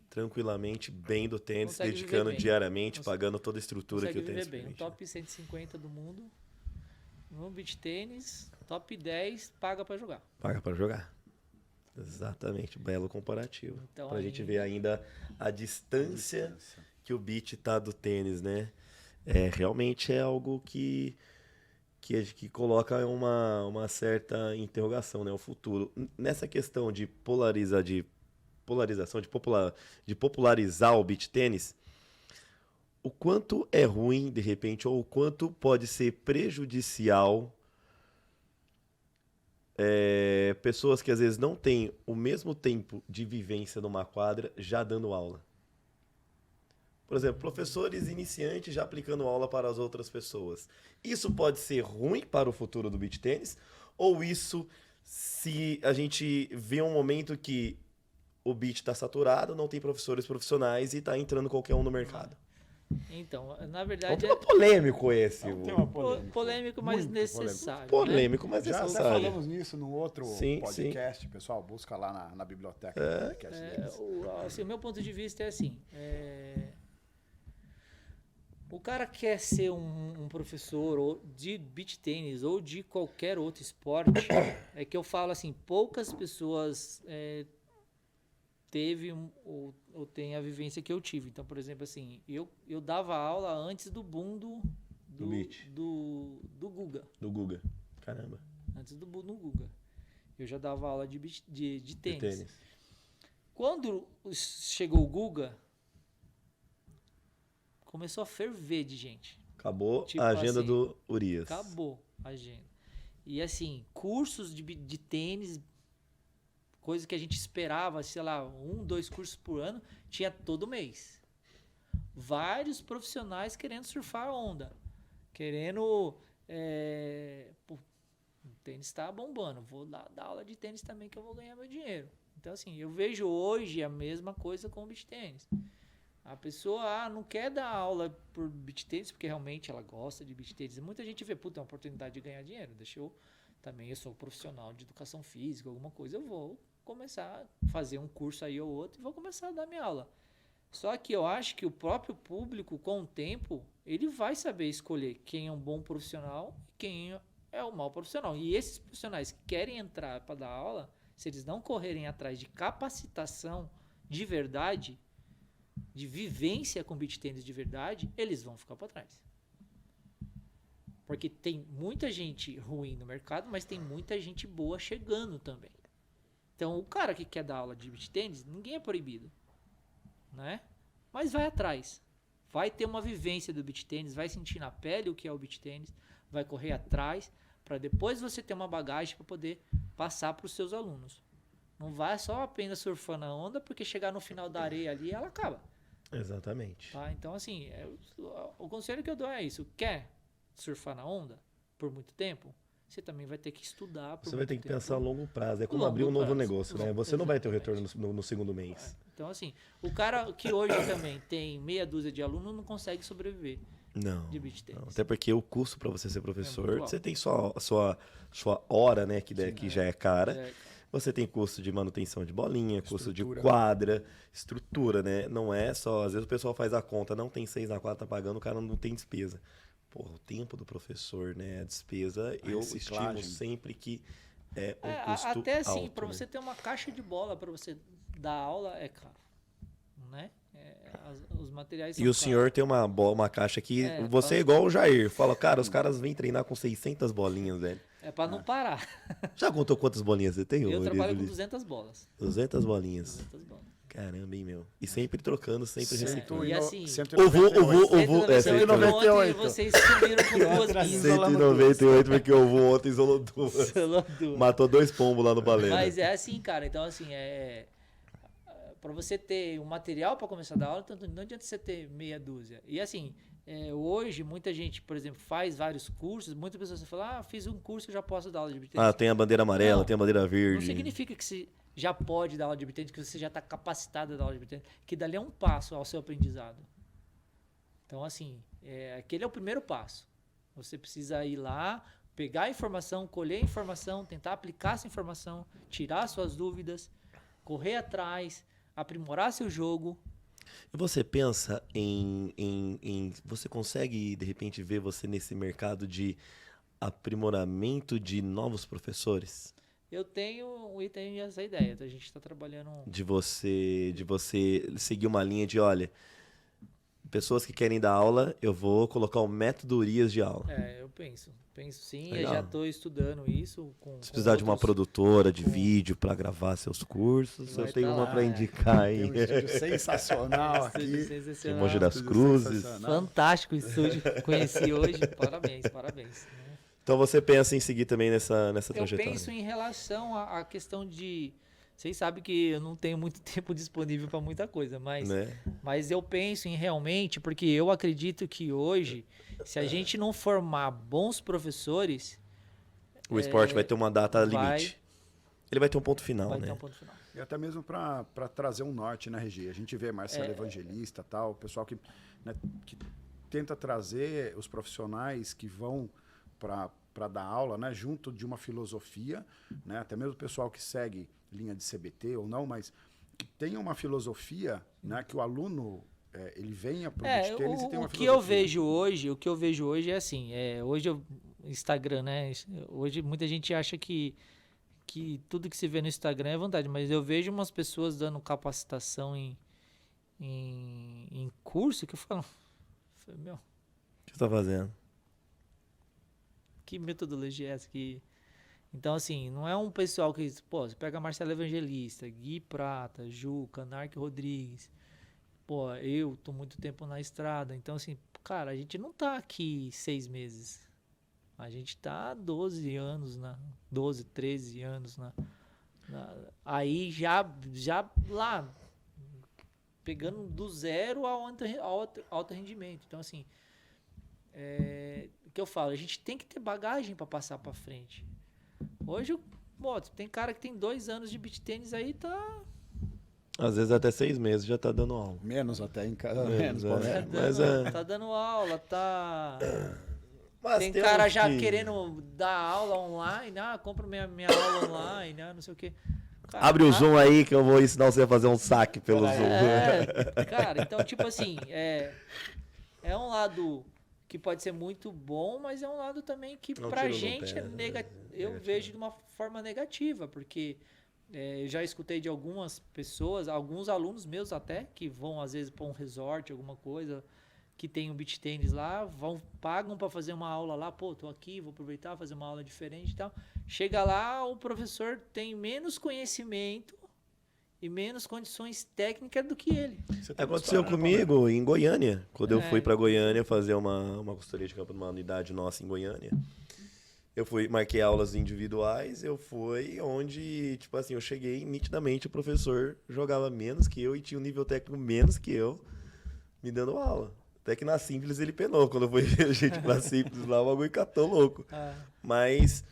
tranquilamente bem do tênis, consegue dedicando viver bem. diariamente, pagando toda a estrutura que o consegue tênis viver bem. permite. O top 150 do mundo, no beach tênis, top 10, paga pra jogar. Paga para jogar. Exatamente, belo comparativo. Então, Pra aí- gente ver ainda a distância que o beach tá do tênis, né? Realmente é algo que coloca uma certa interrogação, né? O futuro. Nessa questão de polarização, de popularizar o beach tênis, o quanto é ruim, de repente, ou o quanto pode ser prejudicial pessoas que às vezes não têm o mesmo tempo de vivência numa quadra já dando aula. Por exemplo, professores iniciantes já aplicando aula para as outras pessoas. Isso pode ser ruim para o futuro do beach tênis? Ou isso, se a gente vê um momento que o beach está saturado, não tem professores profissionais e está entrando qualquer um no mercado? Então, na É um verdade, tema polêmico esse. polêmico, mas Muito necessário. Né? Polêmico, mas Já até necessário. falamos nisso num outro Sim, podcast, pessoal. Busca lá na biblioteca do podcast deles. O meu ponto de vista é assim: o cara quer ser um professor de beach tênis ou de qualquer outro esporte, é que eu falo assim, poucas pessoas teve ou tem a vivência que eu tive. Então, por exemplo, assim, eu dava aula antes do boom do beach. do Guga. Do Guga. Caramba. Antes do boom do Guga. Eu já dava aula de De tênis. tênis. Quando chegou o Guga, começou a ferver de gente. Acabou Tipo a agenda assim, do Urias. Acabou a agenda. E assim, cursos de tênis coisa que a gente esperava, sei lá, 1, 2 cursos por ano, tinha todo mês. Vários profissionais querendo surfar a onda. Querendo... pô, o tênis está bombando. Vou dar aula de tênis também que eu vou ganhar meu dinheiro. Então, assim, eu vejo hoje a mesma coisa com o beach tênis. A pessoa não quer dar aula por beach tênis porque realmente ela gosta de beach tênis. Muita gente vê, puta, é uma oportunidade de ganhar dinheiro. Eu sou profissional de educação física, alguma coisa, eu vou começar a fazer um curso aí ou outro e vou começar a dar minha aula. Só que eu acho que o próprio público, com o tempo, ele vai saber escolher quem é um bom profissional e quem é um mau profissional. E esses profissionais que querem entrar para dar aula, se eles não correrem atrás de capacitação de verdade, de vivência com beach tênis de verdade, eles vão ficar para trás. Porque tem muita gente ruim no mercado, mas tem muita gente boa chegando também. Então, o cara que quer dar aula de beach tênis, ninguém é proibido, né? Mas vai atrás. Vai ter uma vivência do beach tênis, vai sentir na pele o que é o beach tênis, vai correr atrás, para depois você ter uma bagagem para poder passar para os seus alunos. Não vai só apenas surfando a onda, porque chegar no final da areia ali, ela acaba. Exatamente. Tá? Então, assim, o conselho que eu dou é isso. Quer surfar na onda por muito tempo? Você também vai ter que estudar por Você vai muito ter que tempo. pensar a longo prazo. É como Longo abrir um novo prazo. negócio, né? Você não vai ter o retorno no segundo mês. Então, assim, o cara que hoje também tem meia dúzia de alunos não consegue sobreviver Não. de beach tennis. Não, até porque o custo para você ser professor, muito alto. você tem só a sua hora, né? Que já é cara. É, Você tem custo de manutenção de bolinha, custo de Estrutura. quadra, estrutura, né? Não é só... Às vezes o pessoal faz a conta, não tem 6 na quadra, tá pagando, o cara não tem despesa. Porra, o tempo do professor, né? A despesa, eu reciclagem. estimo sempre que é um custo até assim, alto, para né? você ter uma caixa de bola, para você dar aula, é caro. Né? Os materiais são E o senhor tem uma caixa aqui, você é igual o Jair. Fala, cara, os caras vêm treinar com 600 bolinhas, velho. É para não parar. Já contou quantas bolinhas você tem, Eu ô, trabalho com Ulisses? 200 bolas. 200 bolinhas. 200 bolas. Caramba, hein, meu. E sempre trocando, sempre reciclando. E assim, 198. ontem vocês subiram com duas Atrás. minhas. 198, porque o vô ontem isolou duas. Duas. Matou 2 pombos lá no balé. Mas é assim, cara. Então, assim, para você ter um material para começar a dar aula, tanto não adianta você ter meia dúzia. E assim, hoje, muita gente, por exemplo, faz vários cursos. Muitas pessoas falam, fiz um curso, eu já posso dar aula de beach tennis. Tem a bandeira amarela, Não, tem a bandeira Não verde. significa que você já pode dar aula de beach tennis, que você já está capacitado a dar aula de beach tennis, que dali é um passo ao seu aprendizado. Então, assim, aquele é o primeiro passo. Você precisa ir lá, pegar a informação, colher a informação, tentar aplicar essa informação, tirar suas dúvidas, correr atrás, aprimorar seu jogo. E você pensa em... Você consegue, de repente, ver você nesse mercado de aprimoramento de novos professores? Eu tenho essa ideia. Então a gente está trabalhando... De você seguir uma linha de, olha, pessoas que querem dar aula, eu vou colocar o método Urias de aula. Eu penso sim. Legal. Eu já estou estudando isso. Se precisar de uma outros- produtora de vídeo para gravar seus cursos, Vai eu tenho tá uma lá, para indicar aí. Tem um estúdio sensacional Estúdio aqui. sensacional. Em Mogi das Estúdio Cruzes. sensacional. Fantástico estúdio. Conheci hoje. Parabéns. Então você pensa em seguir também nessa Eu trajetória? penso em relação à questão de... Vocês sabem que eu não tenho muito tempo disponível para muita coisa, Né? mas eu penso em realmente, porque eu acredito que hoje, se a gente não formar bons professores, O esporte vai ter uma data vai- limite. Ele vai ter um ponto final, vai né? ter um ponto final. E até mesmo para trazer um norte na Regi. A gente vê Marcelo Evangelista, tal, o pessoal que tenta trazer os profissionais que vão para dar aula, né, junto de uma filosofia, né, até mesmo o pessoal que segue linha de CBT ou não, mas que tenha uma filosofia, né, que o aluno ele venha para o beach tênis e tenha uma o que filosofia. o que eu vejo hoje é assim, hoje Instagram, né? Hoje muita gente acha que tudo que se vê no Instagram é verdade, mas eu vejo umas pessoas dando capacitação em curso que eu falo, meu, O que você tá fazendo? que metodologia é essa que... Então, assim, não é um pessoal que... Pô, você pega Marcelo Evangelista, Gui Prata, Juca, Narc Rodrigues. Pô, eu tô muito tempo na estrada. Então, assim, cara, a gente não tá aqui 6 meses. A gente tá há 12 anos, 12, 13 anos Aí já lá, pegando do zero ao alto rendimento. Então, assim, o que eu falo, a gente tem que ter bagagem para passar para frente. Hoje, tem cara que tem 2 anos de beach tênis aí, tá... Às vezes até 6 meses já tá dando aula. Menos até em casa. Menos, Tá dando aula, tá... Mas tem cara já querendo dar aula online, compra minha aula online, não sei o quê. Cara, abre o Zoom aí que eu vou ensinar você a fazer um saque pelo Zoom. Cara, então, tipo assim, é um lado que pode ser muito bom, mas é um lado também que Não pra tiro gente do pé, eu vejo de uma forma negativa, porque eu já escutei de algumas pessoas, alguns alunos meus até, que vão às vezes para um resort, alguma coisa, que tem um beach tênis lá, pagam para fazer uma aula lá, tô aqui, vou aproveitar, fazer uma aula diferente e tal. Chega lá, o professor tem menos conhecimento e menos condições técnicas do que ele. Aconteceu comigo em Goiânia, quando eu fui para Goiânia fazer uma consultoria de campo numa unidade nossa em Goiânia. Marquei aulas individuais, eu fui onde, tipo assim, eu cheguei nitidamente, o professor jogava menos que eu e tinha um nível técnico menos que eu, me dando aula. Até que na Simples ele penou. Quando eu fui ver gente na Simples lá, o bagulho catou louco. Mas,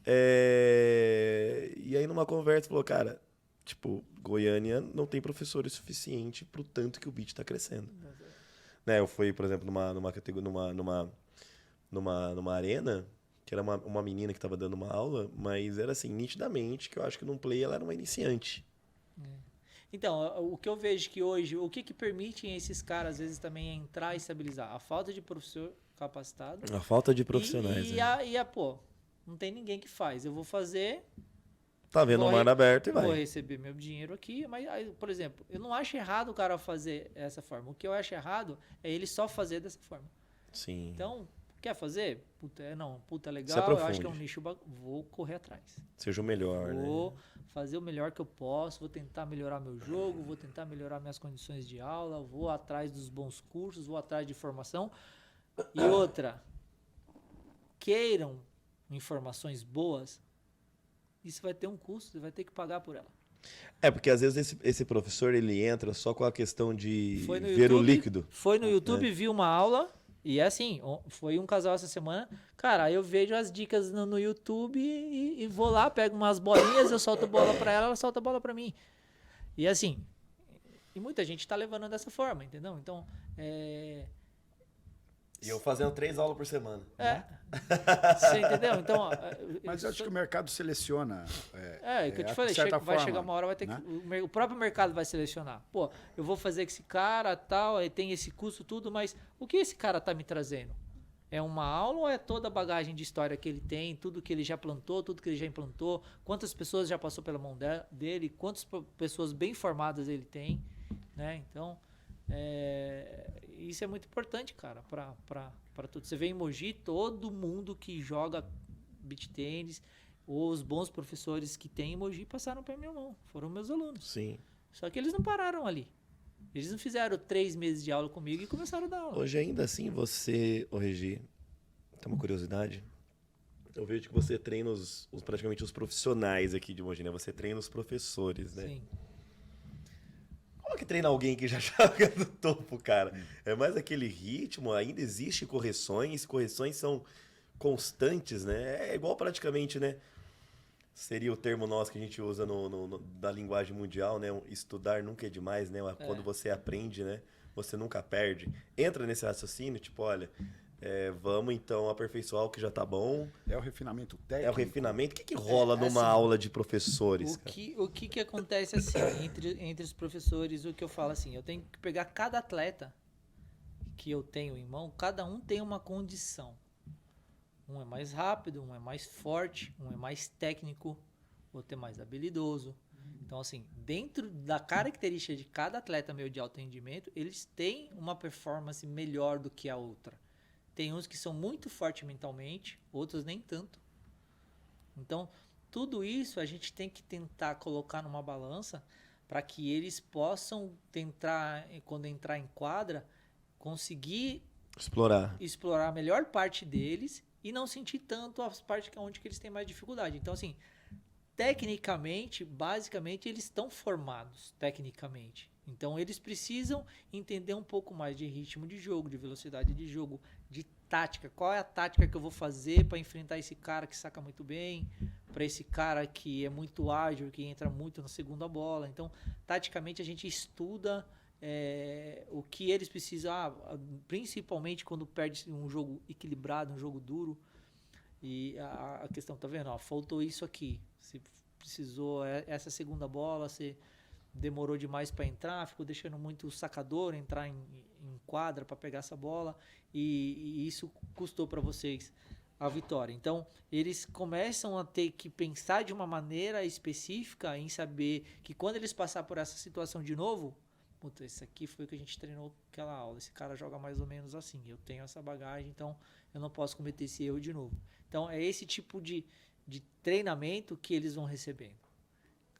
e aí numa conversa, falou, cara, tipo, Goiânia não tem professores suficiente pro tanto que o beat tá crescendo. Né, eu fui, por exemplo, numa categoria, numa arena, que era uma menina que tava dando uma aula, mas era assim, nitidamente, que eu acho que num play ela era uma iniciante. Então, o que eu vejo que hoje, o que permite esses caras, às vezes, também entrar e estabilizar? A falta de professor capacitado. A falta de profissionais. Não tem ninguém que faz. Eu vou fazer... Tá vendo o mar aberto e vai. Vou receber meu dinheiro aqui, mas, por exemplo, eu não acho errado o cara fazer dessa forma. O que eu acho errado é ele só fazer dessa forma. Sim. Então, quer fazer? Puta, legal, eu acho que é um nicho, vou correr atrás. Seja o melhor, Vou fazer o melhor que eu posso, vou tentar melhorar meu jogo, vou tentar melhorar minhas condições de aula, vou atrás dos bons cursos, vou atrás de formação. E outra, queiram informações boas, isso vai ter um custo, você vai ter que pagar por ela. Porque às vezes esse professor, ele entra só com a questão de ver YouTube, o líquido. Foi no YouTube, viu uma aula... E é assim, foi um casal essa semana, cara, aí eu vejo as dicas no YouTube e vou lá, pego umas bolinhas, eu solto a bola pra ela solta a bola pra mim. E assim, e muita gente tá levando dessa forma, entendeu? Então, E eu fazendo 3 aulas por semana. Você entendeu? Então, mas eu acho que o mercado seleciona. O que eu te falei, vai chegar uma hora, vai ter que. O próprio mercado vai selecionar. Pô, eu vou fazer com esse cara, tal, tem esse custo, tudo, mas o que esse cara tá me trazendo? É uma aula ou é toda a bagagem de história que ele tem, tudo que ele já plantou, tudo que ele já implantou, quantas pessoas já passou pela mão dele, quantas pessoas bem formadas ele tem, né? Então, isso é muito importante, cara, para tudo. Você vê em Mogi, todo mundo que joga beach tênis, os bons professores que tem em Mogi passaram para minha mão, foram meus alunos. Sim. Só que eles não pararam ali. Eles não fizeram 3 meses de aula comigo e começaram a dar aula. Hoje ainda assim você, Regi, tem uma curiosidade? Eu vejo que você treina praticamente os profissionais aqui de Mogi, né? Você treina os professores, né? Sim. Como que treina alguém que já joga no topo, cara? É mais aquele ritmo, ainda existe correções são constantes, né? É igual praticamente, né? Seria o termo nosso que a gente usa da linguagem mundial, né? Estudar nunca é demais, né? Quando você aprende, né? Você nunca perde. Entra nesse raciocínio, tipo, olha, vamos então aperfeiçoar o que já tá bom. É o refinamento técnico. É o refinamento. O que rola numa aula de professores? O que acontece assim, entre os professores, o que eu falo assim, eu tenho que pegar cada atleta que eu tenho em mão, cada um tem uma condição. Um é mais rápido, um é mais forte, um é mais técnico, outro é mais habilidoso. Então, assim, dentro da característica de cada atleta meu de alto rendimento, eles têm uma performance melhor do que a outra. Tem uns que são muito fortes mentalmente, outros nem tanto. Então, tudo isso a gente tem que tentar colocar numa balança para que eles possam tentar, quando entrar em quadra, conseguir explorar a melhor parte deles e não sentir tanto as partes onde que eles têm mais dificuldade. Então, assim, tecnicamente, basicamente, eles estão formados tecnicamente. Então, eles precisam entender um pouco mais de ritmo de jogo, de velocidade de jogo, de tática. Qual é a tática que eu vou fazer para enfrentar esse cara que saca muito bem, para esse cara que é muito ágil, que entra muito na segunda bola. Então, taticamente, a gente estuda o que eles precisam, principalmente quando perde um jogo equilibrado, um jogo duro. E a questão, tá vendo? Ó, faltou isso aqui. Se precisou essa segunda bola, você demorou demais para entrar, ficou deixando muito o sacador entrar em quadra para pegar essa bola e isso custou para vocês a vitória. Então, eles começam a ter que pensar de uma maneira específica em saber que quando eles passar por essa situação de novo, puta, esse aqui foi o que a gente treinou aquela aula, esse cara joga mais ou menos assim, eu tenho essa bagagem, então eu não posso cometer esse erro de novo. Então, é esse tipo de treinamento que eles vão recebendo.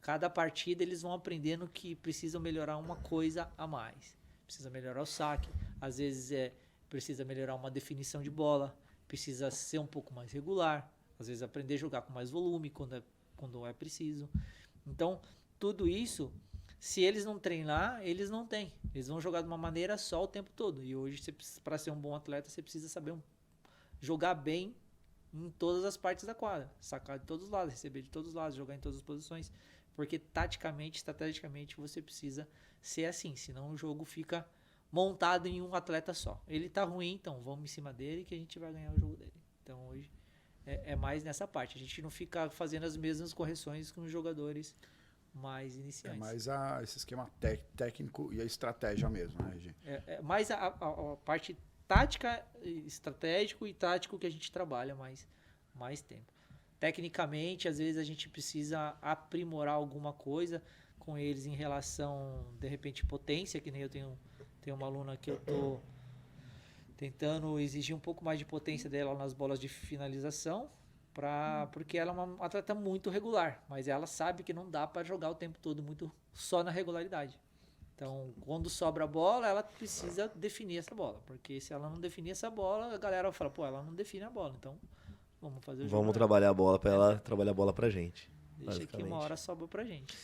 Cada partida eles vão aprendendo que precisam melhorar uma coisa a mais. Precisa melhorar o saque, às vezes precisa melhorar uma definição de bola, precisa ser um pouco mais regular, às vezes aprender a jogar com mais volume quando é preciso. Então, tudo isso, se eles não treinar, eles não têm. Eles vão jogar de uma maneira só o tempo todo. E hoje, para ser um bom atleta, você precisa saber jogar bem em todas as partes da quadra. Sacar de todos os lados, receber de todos os lados, jogar em todas as posições. Porque taticamente, estrategicamente, você precisa ser assim. Senão o jogo fica montado em um atleta só. Ele tá ruim, então vamos em cima dele que a gente vai ganhar o jogo dele. Então hoje é mais nessa parte. A gente não fica fazendo as mesmas correções com os jogadores mais iniciantes. É mais esse esquema técnico e a estratégia mesmo, né, Regi? É mais a parte tática, estratégico e tático que a gente trabalha mais tempo. Tecnicamente, às vezes a gente precisa aprimorar alguma coisa com eles em relação, de repente, potência, que nem eu tenho uma aluna que eu tô tentando exigir um pouco mais de potência dela nas bolas de finalização, porque ela é uma atleta muito regular, mas ela sabe que não dá para jogar o tempo todo muito só na regularidade. Então, quando sobra a bola, ela precisa definir essa bola, porque se ela não definir essa bola, a galera fala, pô, ela não define a bola, então vamos fazer o jogo. Vamos trabalhar a bola pra ela trabalhar a bola pra gente. Deixa que uma hora sobra pra gente.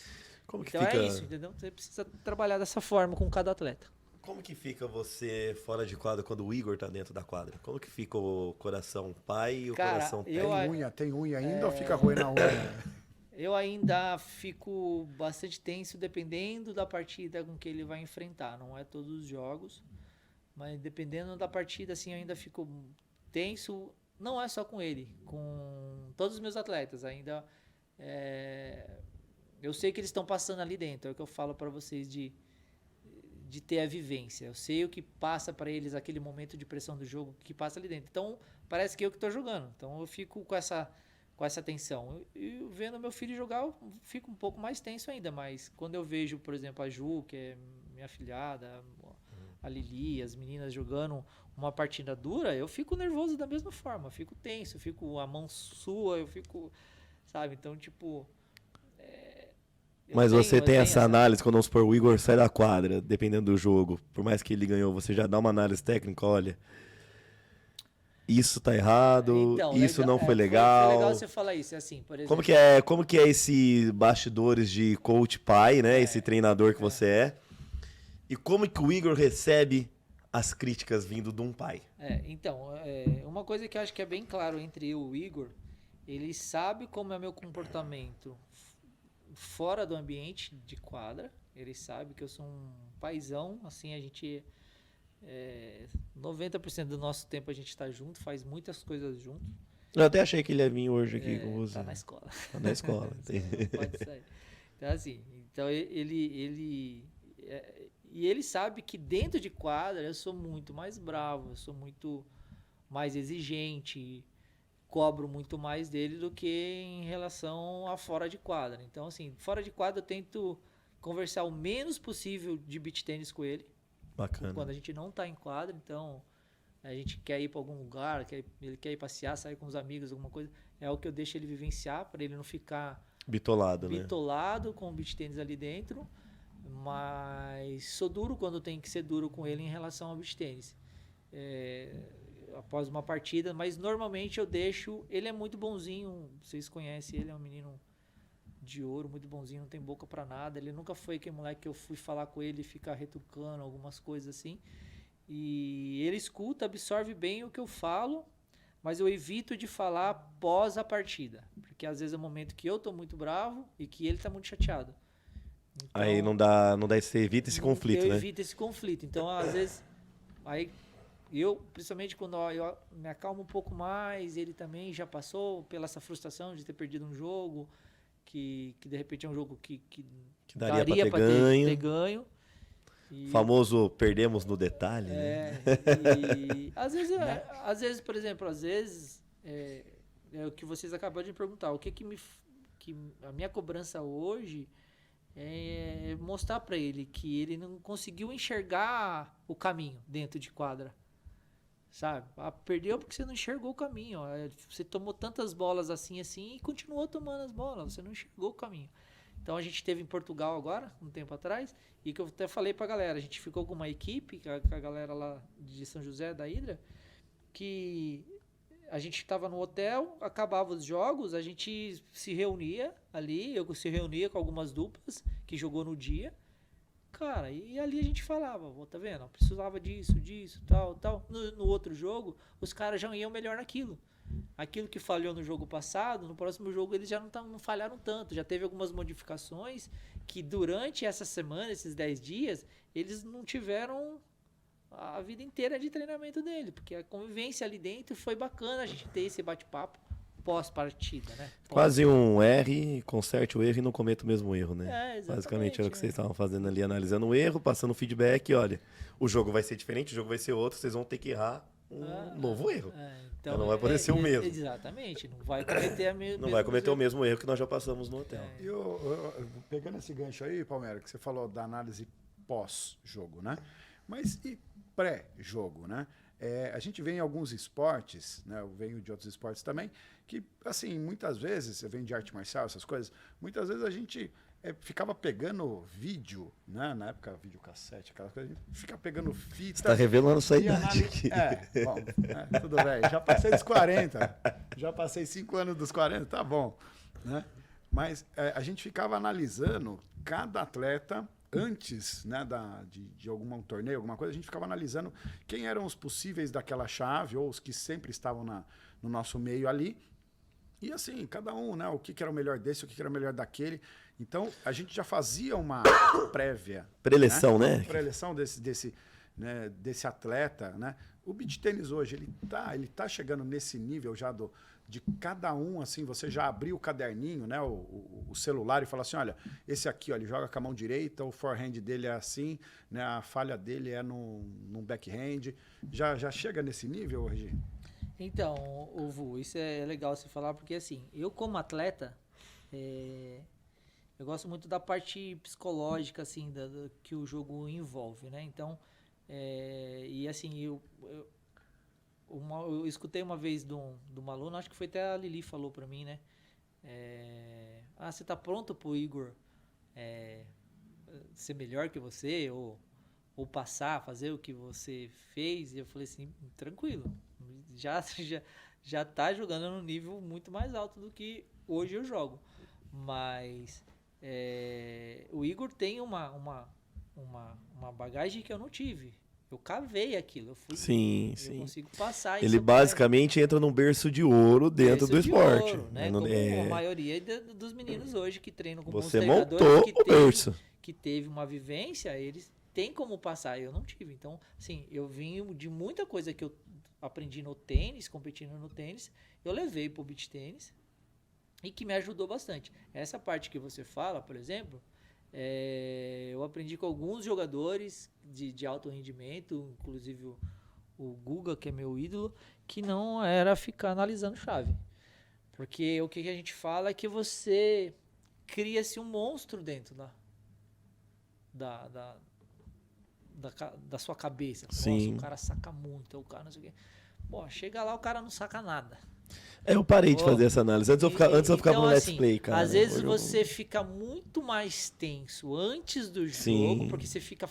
Como que Então fica... é isso, entendeu? Você precisa trabalhar dessa forma com cada atleta. Como que fica você fora de quadra quando o Igor tá dentro da quadra? Como que fica o coração pai e o coração técnico? Tem unha ainda ou fica ruim na unha? Eu ainda fico bastante tenso dependendo da partida com que ele vai enfrentar. Não é todos os jogos, mas dependendo da partida, assim, eu ainda fico tenso. Não é só com ele, com todos os meus atletas. Ainda eu sei que eles estão passando ali dentro. É o que eu falo para vocês de ter a vivência. Eu sei o que passa para eles, aquele momento de pressão do jogo que passa ali dentro. Então, parece que eu que estou jogando. Então, eu fico com essa tensão. E vendo meu filho jogar, eu fico um pouco mais tenso ainda. Mas quando eu vejo, por exemplo, a Ju, que é minha afilhada, a Lili, as meninas jogando uma partida dura, eu fico nervoso da mesma forma. Eu fico tenso, eu fico a mão sua, eu fico... Sabe? Então, tipo... Mas você tem essa análise, quando vamos supor, o Igor sai da quadra, dependendo do jogo, por mais que ele ganhou, você já dá uma análise técnica, olha, isso tá errado, então, isso legal, não foi legal. Foi legal você falar isso, assim, por exemplo. Como que é esse bastidores de coach pai, né, esse treinador que você é, e como que o Igor recebe as críticas vindo de um pai? Então, uma coisa que eu acho que é bem claro entre eu e o Igor, ele sabe como é meu comportamento fora do ambiente de quadra. Ele sabe que eu sou um paizão, assim, a gente 90% do nosso tempo a gente tá junto, faz muitas coisas juntos. Eu até achei que ele ia vir hoje aqui com você. Tá na escola. Tá na escola. Não pode sair. Então, assim, ele sabe que dentro de quadra eu sou muito mais bravo, eu sou muito mais exigente, cobro muito mais dele do que em relação a fora de quadra. Então, assim, fora de quadra eu tento conversar o menos possível de beach tênis com ele. Bacana. Quando a gente não tá em quadra, então a gente quer ir para algum lugar, ele quer ir passear, sair com os amigos, alguma coisa, é o que eu deixo ele vivenciar, para ele não ficar bitolado, né? Com o beach tênis ali dentro, mas sou duro quando tem que ser duro com ele em relação ao beach tênis. Após uma partida, mas normalmente eu deixo, ele é muito bonzinho, vocês conhecem ele, é um menino de ouro, muito bonzinho, não tem boca pra nada. Ele nunca foi aquele moleque que eu fui falar com ele e ficar retrucando algumas coisas assim. E ele escuta, absorve bem o que eu falo, mas eu evito de falar pós a partida. Porque às vezes é um momento que eu tô muito bravo e que ele tá muito chateado. Então, Aí você evita esse conflito, eu né? evito esse conflito. Então, às vezes, aí eu, principalmente quando eu me acalmo um pouco mais, ele também já passou pela essa frustração de ter perdido um jogo, que de repente é um jogo que daria pra ter ganho. E, Famoso perdemos no detalhe, né? E às vezes, por exemplo, é o que vocês acabaram de perguntar, o que a minha cobrança hoje é mostrar para ele que ele não conseguiu enxergar o caminho dentro de quadra, sabe? Perdeu porque você não enxergou o caminho, ó. Você tomou tantas bolas assim e continuou tomando as bolas, você não enxergou o caminho. Então a gente teve em Portugal agora, um tempo atrás, e que eu até falei pra galera, a gente ficou com uma equipe, com a galera lá de São José da Hidra, que a gente estava no hotel, acabava os jogos, a gente se reunia ali, eu se reunia com algumas duplas que jogou no dia, cara, e ali a gente falava, tá vendo, precisava disso, tal. No outro jogo, os caras já iam melhor naquilo. Aquilo que falhou no jogo passado, no próximo jogo eles já não falharam tanto. Já teve algumas modificações que durante essa semana, esses 10 dias, eles não tiveram a vida inteira de treinamento dele. Porque a convivência ali dentro foi bacana a gente ter esse bate-papo pós-partida, né? Quase um R, conserte o erro e não cometa o mesmo erro, né? Exatamente, Basicamente era o que vocês estavam fazendo ali, analisando o erro, passando feedback. Olha, o jogo vai ser diferente, o jogo vai ser outro, vocês vão ter que errar um novo erro. Então, não vai poder ser o mesmo. Exatamente, não vai cometer o mesmo erro que nós já passamos no hotel. Pegando esse gancho aí, Palmeiras, que você falou da análise pós-jogo, né? Mas e pré-jogo, né? A gente vê em alguns esportes, né? Eu venho de outros esportes também, que, assim, muitas vezes, você vem de arte marcial, essas coisas, muitas vezes a gente ficava pegando vídeo, né? Na época, videocassete, aquelas coisas, a gente fica pegando fita. Você tá revelando sua idade aqui. Bom, tudo bem. Já passei dos 40. Já passei 5 anos dos 40, tá bom. Né? Mas a gente ficava analisando cada atleta antes, né, de algum torneio, alguma coisa, a gente ficava analisando quem eram os possíveis daquela chave ou os que sempre estavam no nosso meio ali. E assim, cada um, né? O que era o melhor desse, o que era o melhor daquele. Então, a gente já fazia uma prévia. Preleção, né? Preleção desse atleta, né? O beach tênis hoje, ele tá chegando nesse nível já de cada um, assim, você já abriu o caderninho, né? O celular e fala assim, olha, esse aqui, ó, ele joga com a mão direita, o forehand dele é assim, né? A falha dele é num backhand. Já chega nesse nível, Regi? Então, Vu, isso é legal você falar, porque assim, eu como atleta, eu gosto muito da parte psicológica, assim, que o jogo envolve, né? Então, e assim, eu escutei uma vez de um aluno, acho que foi até a Lili falou pra mim, né? Você tá pronto pro Igor ser melhor que você, ou passar, fazer o que você fez? E eu falei assim, tranquilo, já tá jogando num nível muito mais alto do que hoje eu jogo. Mas o Igor tem uma bagagem que eu não tive. Eu cavei aquilo. Eu consigo passar isso. Ele basicamente entra num berço de ouro dentro do esporte. Ouro, né? Como a maioria dos meninos hoje que treinam com bons Você treinadores, montou o berço. Que teve uma vivência, eles têm como passar. Eu não tive. Então, assim, eu vim de muita coisa que eu aprendi no tênis, competindo no tênis, eu levei pro beach tênis e que me ajudou bastante. Essa parte que você fala, por exemplo, eu aprendi com alguns jogadores de alto rendimento, inclusive o Guga, que é meu ídolo, que não era ficar analisando chave. Porque o que a gente fala é que você cria-se um monstro dentro da sua cabeça. Sim. Nossa, o cara saca muito, o cara não sei o quê. Pô, chega lá, o cara não saca nada. Eu parei de fazer essa análise. Antes eu ficava no let's play, cara. Às vezes você fica muito mais tenso antes do jogo, porque você fica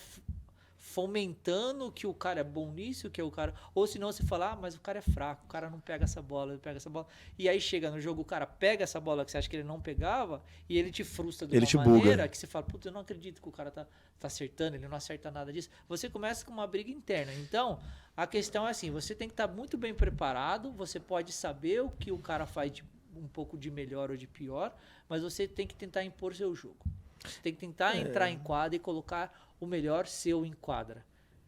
fomentando que o cara é bom nisso, que é o cara... Ou senão você fala, mas o cara é fraco, o cara não pega essa bola, ele pega essa bola. E aí chega no jogo, o cara pega essa bola que você acha que ele não pegava e ele te frustra de uma maneira que você fala, puta, eu não acredito que o cara tá acertando, ele não acerta nada disso. Você começa com uma briga interna. Então, a questão é assim, você tem que estar muito bem preparado, você pode saber o que o cara faz um pouco de melhor ou de pior, mas você tem que tentar impor seu jogo. Você tem que tentar entrar em quadra e colocar o melhor seu em quadra.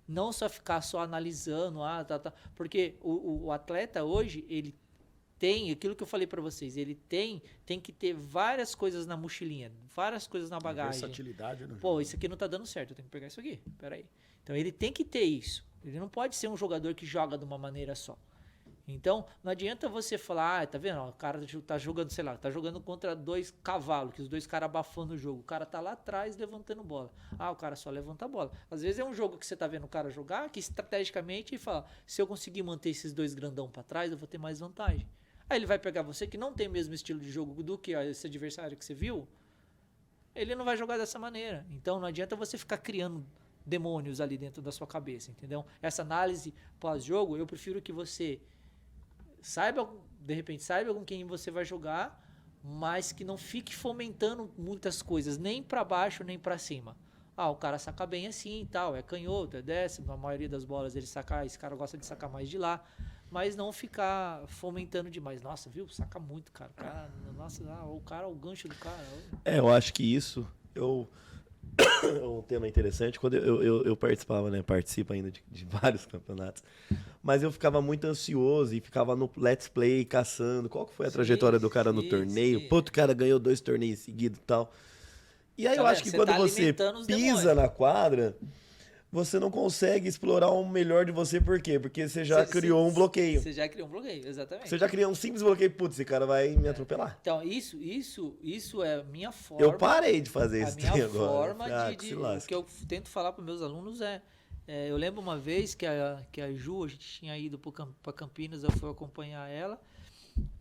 Não só ficar só analisando, porque o atleta hoje, ele tem, aquilo que eu falei para vocês, ele tem que ter várias coisas na mochilinha, várias coisas na bagagem. Versatilidade no Pô, jogo. isso aqui não tá dando certo, eu tenho que pegar isso aqui, peraí. Então ele tem que ter isso. Ele não pode ser um jogador que joga de uma maneira só. Então, não adianta você falar, tá vendo? O cara tá jogando, sei lá, tá jogando contra 2 cavalos, que os 2 caras abafando o jogo. O cara tá lá atrás levantando bola. O cara só levanta a bola. Às vezes é um jogo que você tá vendo o cara jogar, que estrategicamente ele fala, se eu conseguir manter esses 2 grandão pra trás, eu vou ter mais vantagem. Aí ele vai pegar você que não tem o mesmo estilo de jogo do que esse adversário que você viu, ele não vai jogar dessa maneira. Então não adianta você ficar criando demônios ali dentro da sua cabeça, entendeu? Essa análise pós-jogo, eu prefiro que você de repente saiba com quem você vai jogar, mas que não fique fomentando muitas coisas, nem para baixo, nem para cima. O cara saca bem assim e tal, é canhoto, é décimo, a maioria das bolas ele saca, esse cara gosta de sacar mais de lá, mas não ficar fomentando demais. Nossa, viu? Saca muito, cara. O gancho do cara. Eu acho que isso um tema interessante. Quando eu participava, né? Participo ainda de vários campeonatos. Mas eu ficava muito ansioso e ficava no Let's Play caçando. Qual que foi a trajetória do cara no torneio? Sim. Pô, o cara ganhou 2 torneios seguidos e tal. E aí eu acho que quando você pisa na quadra, você não consegue explorar o melhor de você. Por quê? Porque você já criou um bloqueio. Você já criou um bloqueio, exatamente. Você já criou um simples bloqueio. Putz, esse cara vai me atropelar. Então, isso é a minha forma. Eu parei de fazer isso agora. A minha agora. forma o que eu tento falar para meus alunos eu lembro uma vez que a Ju, a gente tinha ido para Campinas, eu fui acompanhar ela,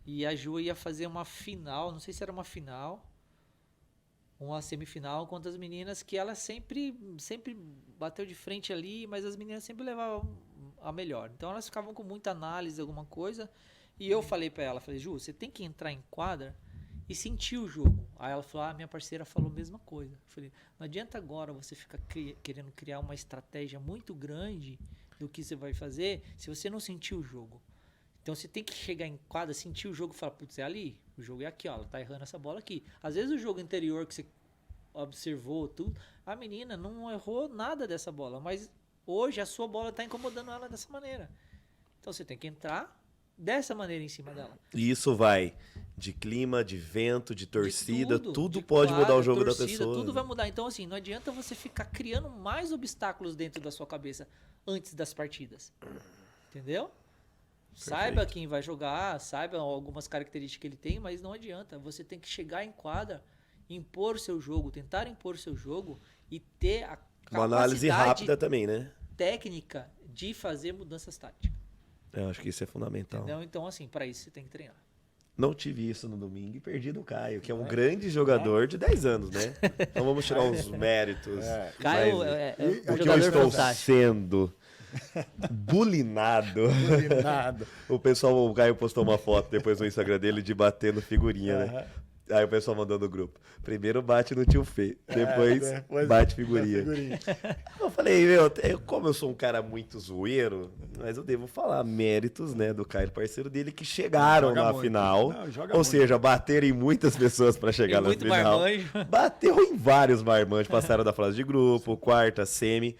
e a Ju ia fazer uma final, não sei se era uma final, uma semifinal contra as meninas, que ela sempre bateu de frente ali, mas as meninas sempre levavam a melhor. Então elas ficavam com muita análise, alguma coisa, e eu falei pra ela, Ju, você tem que entrar em quadra e sentir o jogo. Aí ela falou, minha parceira falou a mesma coisa. Eu falei, não adianta agora você ficar querendo criar uma estratégia muito grande do que você vai fazer se você não sentir o jogo. Então você tem que chegar em quadra, sentir o jogo e falar, putz, é ali, o jogo é aqui, ó, ela tá errando essa bola aqui. Às vezes o jogo anterior que você observou tudo, a menina não errou nada dessa bola, mas hoje a sua bola tá incomodando ela dessa maneira. Então você tem que entrar dessa maneira em cima dela. E isso vai de clima, de vento, de torcida, tudo de pode quadra, mudar o jogo torcida, da pessoa. Tudo vai mudar. Então, assim, não adianta você ficar criando mais obstáculos dentro da sua cabeça antes das partidas. Entendeu? Saiba quem vai jogar, saiba algumas características que ele tem, mas não adianta. Você tem que chegar em quadra, impor seu jogo, tentar impor seu jogo e ter a uma análise rápida também, né? Técnica de fazer mudanças táticas. Eu acho que isso é fundamental. Entendeu? Então, assim, para isso você tem que treinar. Não tive isso no domingo e perdi do Caio, que é um grande jogador de 10 anos, né? Então vamos tirar os méritos. Caio mas, é um porque eu jogador estou fantástico. sendo bulinado. O pessoal, o Caio postou uma foto depois no Instagram dele de batendo figurinha, né? Aí o pessoal mandou no grupo. Primeiro bate no tio Fê, depois bate figurinha. Eu falei, como eu sou um cara muito zoeiro, mas eu devo falar méritos, né, do Caio, parceiro dele, que chegaram na final. Ou seja, bateram em muitas pessoas para chegar na final. Marmanjo. Bateu em vários marmanjos, passaram da fase de grupo, quarta, semi,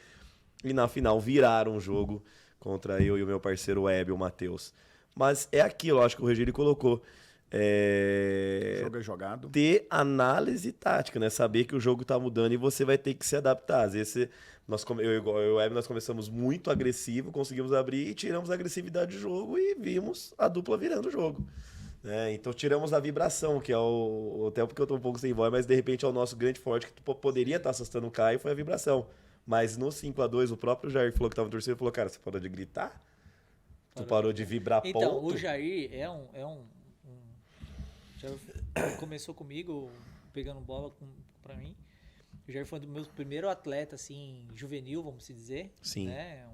e na final viraram o jogo contra eu e o meu parceiro Web, o Matheus. Mas é aquilo, acho que o Regílio colocou. Jogo é jogado. Ter análise tática, né? Saber que o jogo tá mudando e você vai ter que se adaptar. Às vezes, eu e o Web, nós começamos muito agressivo, conseguimos abrir e tiramos a agressividade do jogo e vimos a dupla virando o jogo. Então tiramos a vibração, que é o tempo que eu tô um pouco sem voz, mas de repente é o nosso grande forte, que poderia estar assustando o Caio, foi a vibração. Mas no 5-2, o próprio Jair falou que tava torcendo, falou, cara, você parou de gritar? Tu parou de vibrar ponto? Então, o Jair já começou comigo, pegando bola pra mim. O Jair foi um dos meus primeiros atletas, assim, juvenil, vamos dizer. Sim. Né?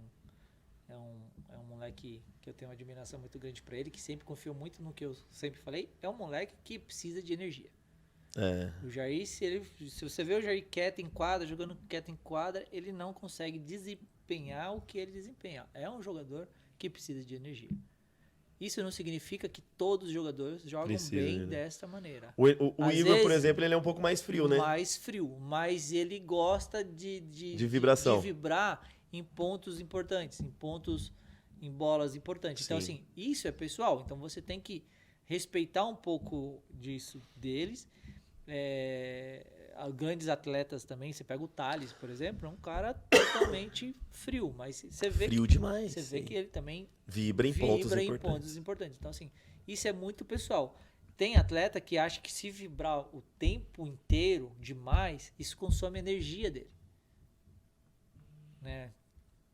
É um moleque que eu tenho uma admiração muito grande para ele, que sempre confiou muito no que eu sempre falei. É um moleque que precisa de energia. O Jair, se você vê o Jair quieto em quadra, jogando quieto em quadra, ele não consegue desempenhar o que ele desempenha. É um jogador que precisa de energia. Isso não significa que todos os jogadores jogam bem desta maneira. O Igor, por exemplo, ele é um pouco mais frio, né? Mais frio, mas ele gosta de vibração. De vibrar em pontos importantes, em bolas importantes. Então, assim, isso é pessoal. Então, você tem que respeitar um pouco disso deles. Grandes atletas também, você pega o Thales, por exemplo, é um cara totalmente frio, mas você vê frio demais. Você vê que ele também vibra em pontos importantes. Então, assim, isso é muito pessoal. Tem atleta que acha que se vibrar o tempo inteiro demais, isso consome a energia dele. Né?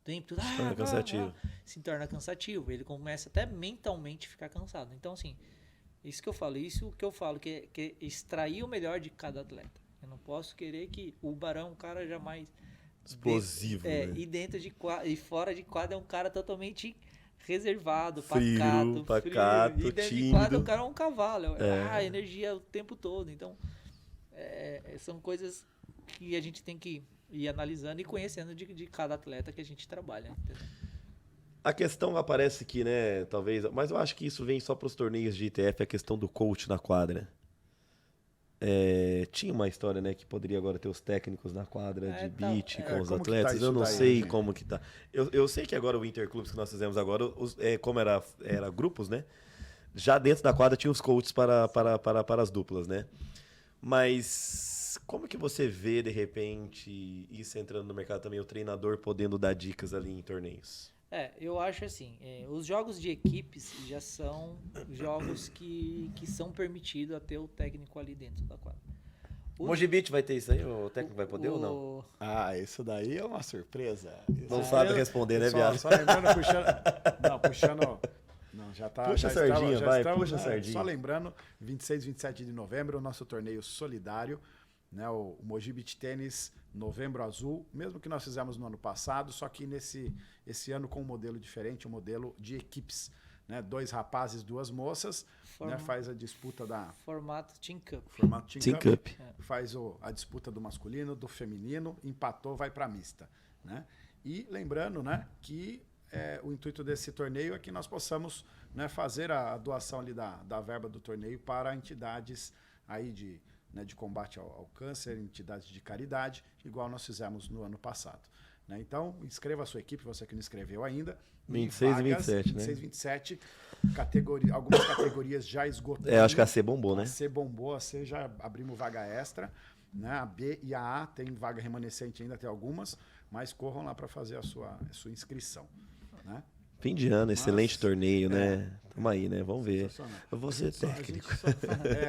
Se torna cansativo. Se torna cansativo. Ele começa até mentalmente a ficar cansado. Então, assim, isso que eu falo, que é extrair o melhor de cada atleta. Eu não posso querer que o Barão é um cara jamais explosivo, né? E fora de quadra é um cara totalmente reservado, frio, pacato, e dentro tímido. de quadra o cara é um cavalo, energia o tempo todo. Então, são coisas que a gente tem que ir analisando e conhecendo de cada atleta que a gente trabalha. Entendeu? A questão aparece que, né, talvez, mas eu acho que isso vem só para os torneios de ITF, a questão do coach na quadra. Tinha uma história, né, que poderia agora ter os técnicos na quadra de beach com os atletas. Eu não sei como que tá. Eu sei que agora o Interclubes que nós fizemos agora, como era grupos, né? Já dentro da quadra tinha os coaches para as duplas, né? Mas como que você vê, de repente, isso entrando no mercado também, o treinador podendo dar dicas ali em torneios? Eu acho assim, os jogos de equipes já são jogos que são permitidos a ter o técnico ali dentro da quadra. O Mogi Beach vai ter isso aí? O técnico vai poder ou não? Isso daí é uma surpresa. Não sabe responder, né, viado? Só lembrando, puxando... Não, já tá. Puxa a sardinha, puxa a sardinha. Só lembrando, 26 e 27 de novembro, o nosso torneio solidário, né, o Mogi Beach Tênis Novembro Azul, mesmo que nós fizemos no ano passado, só que esse ano com um modelo diferente, um modelo de equipes, né, 2 rapazes, 2 moças, né, faz a disputa da formato Team Cup. Formato Team Cup. Faz a disputa do masculino, do feminino, empatou, vai para mista, né? E lembrando, né, que o intuito desse torneio é que nós possamos, né, fazer a doação ali da verba do torneio para entidades aí de combate ao câncer, entidades de caridade, igual nós fizemos no ano passado. Né? Então, inscreva a sua equipe, você que não inscreveu ainda. 26 e 27, 26 e 27, algumas categorias já esgotando. Acho que a C bombou, né? A C bombou, a C já abrimos vaga extra. Né? A B e a A tem vaga remanescente ainda, tem algumas, mas corram lá para fazer a sua inscrição. Né? Fim de ano, excelente torneio, né? Tamo aí, né? Vamos ver. Eu vou ser técnico.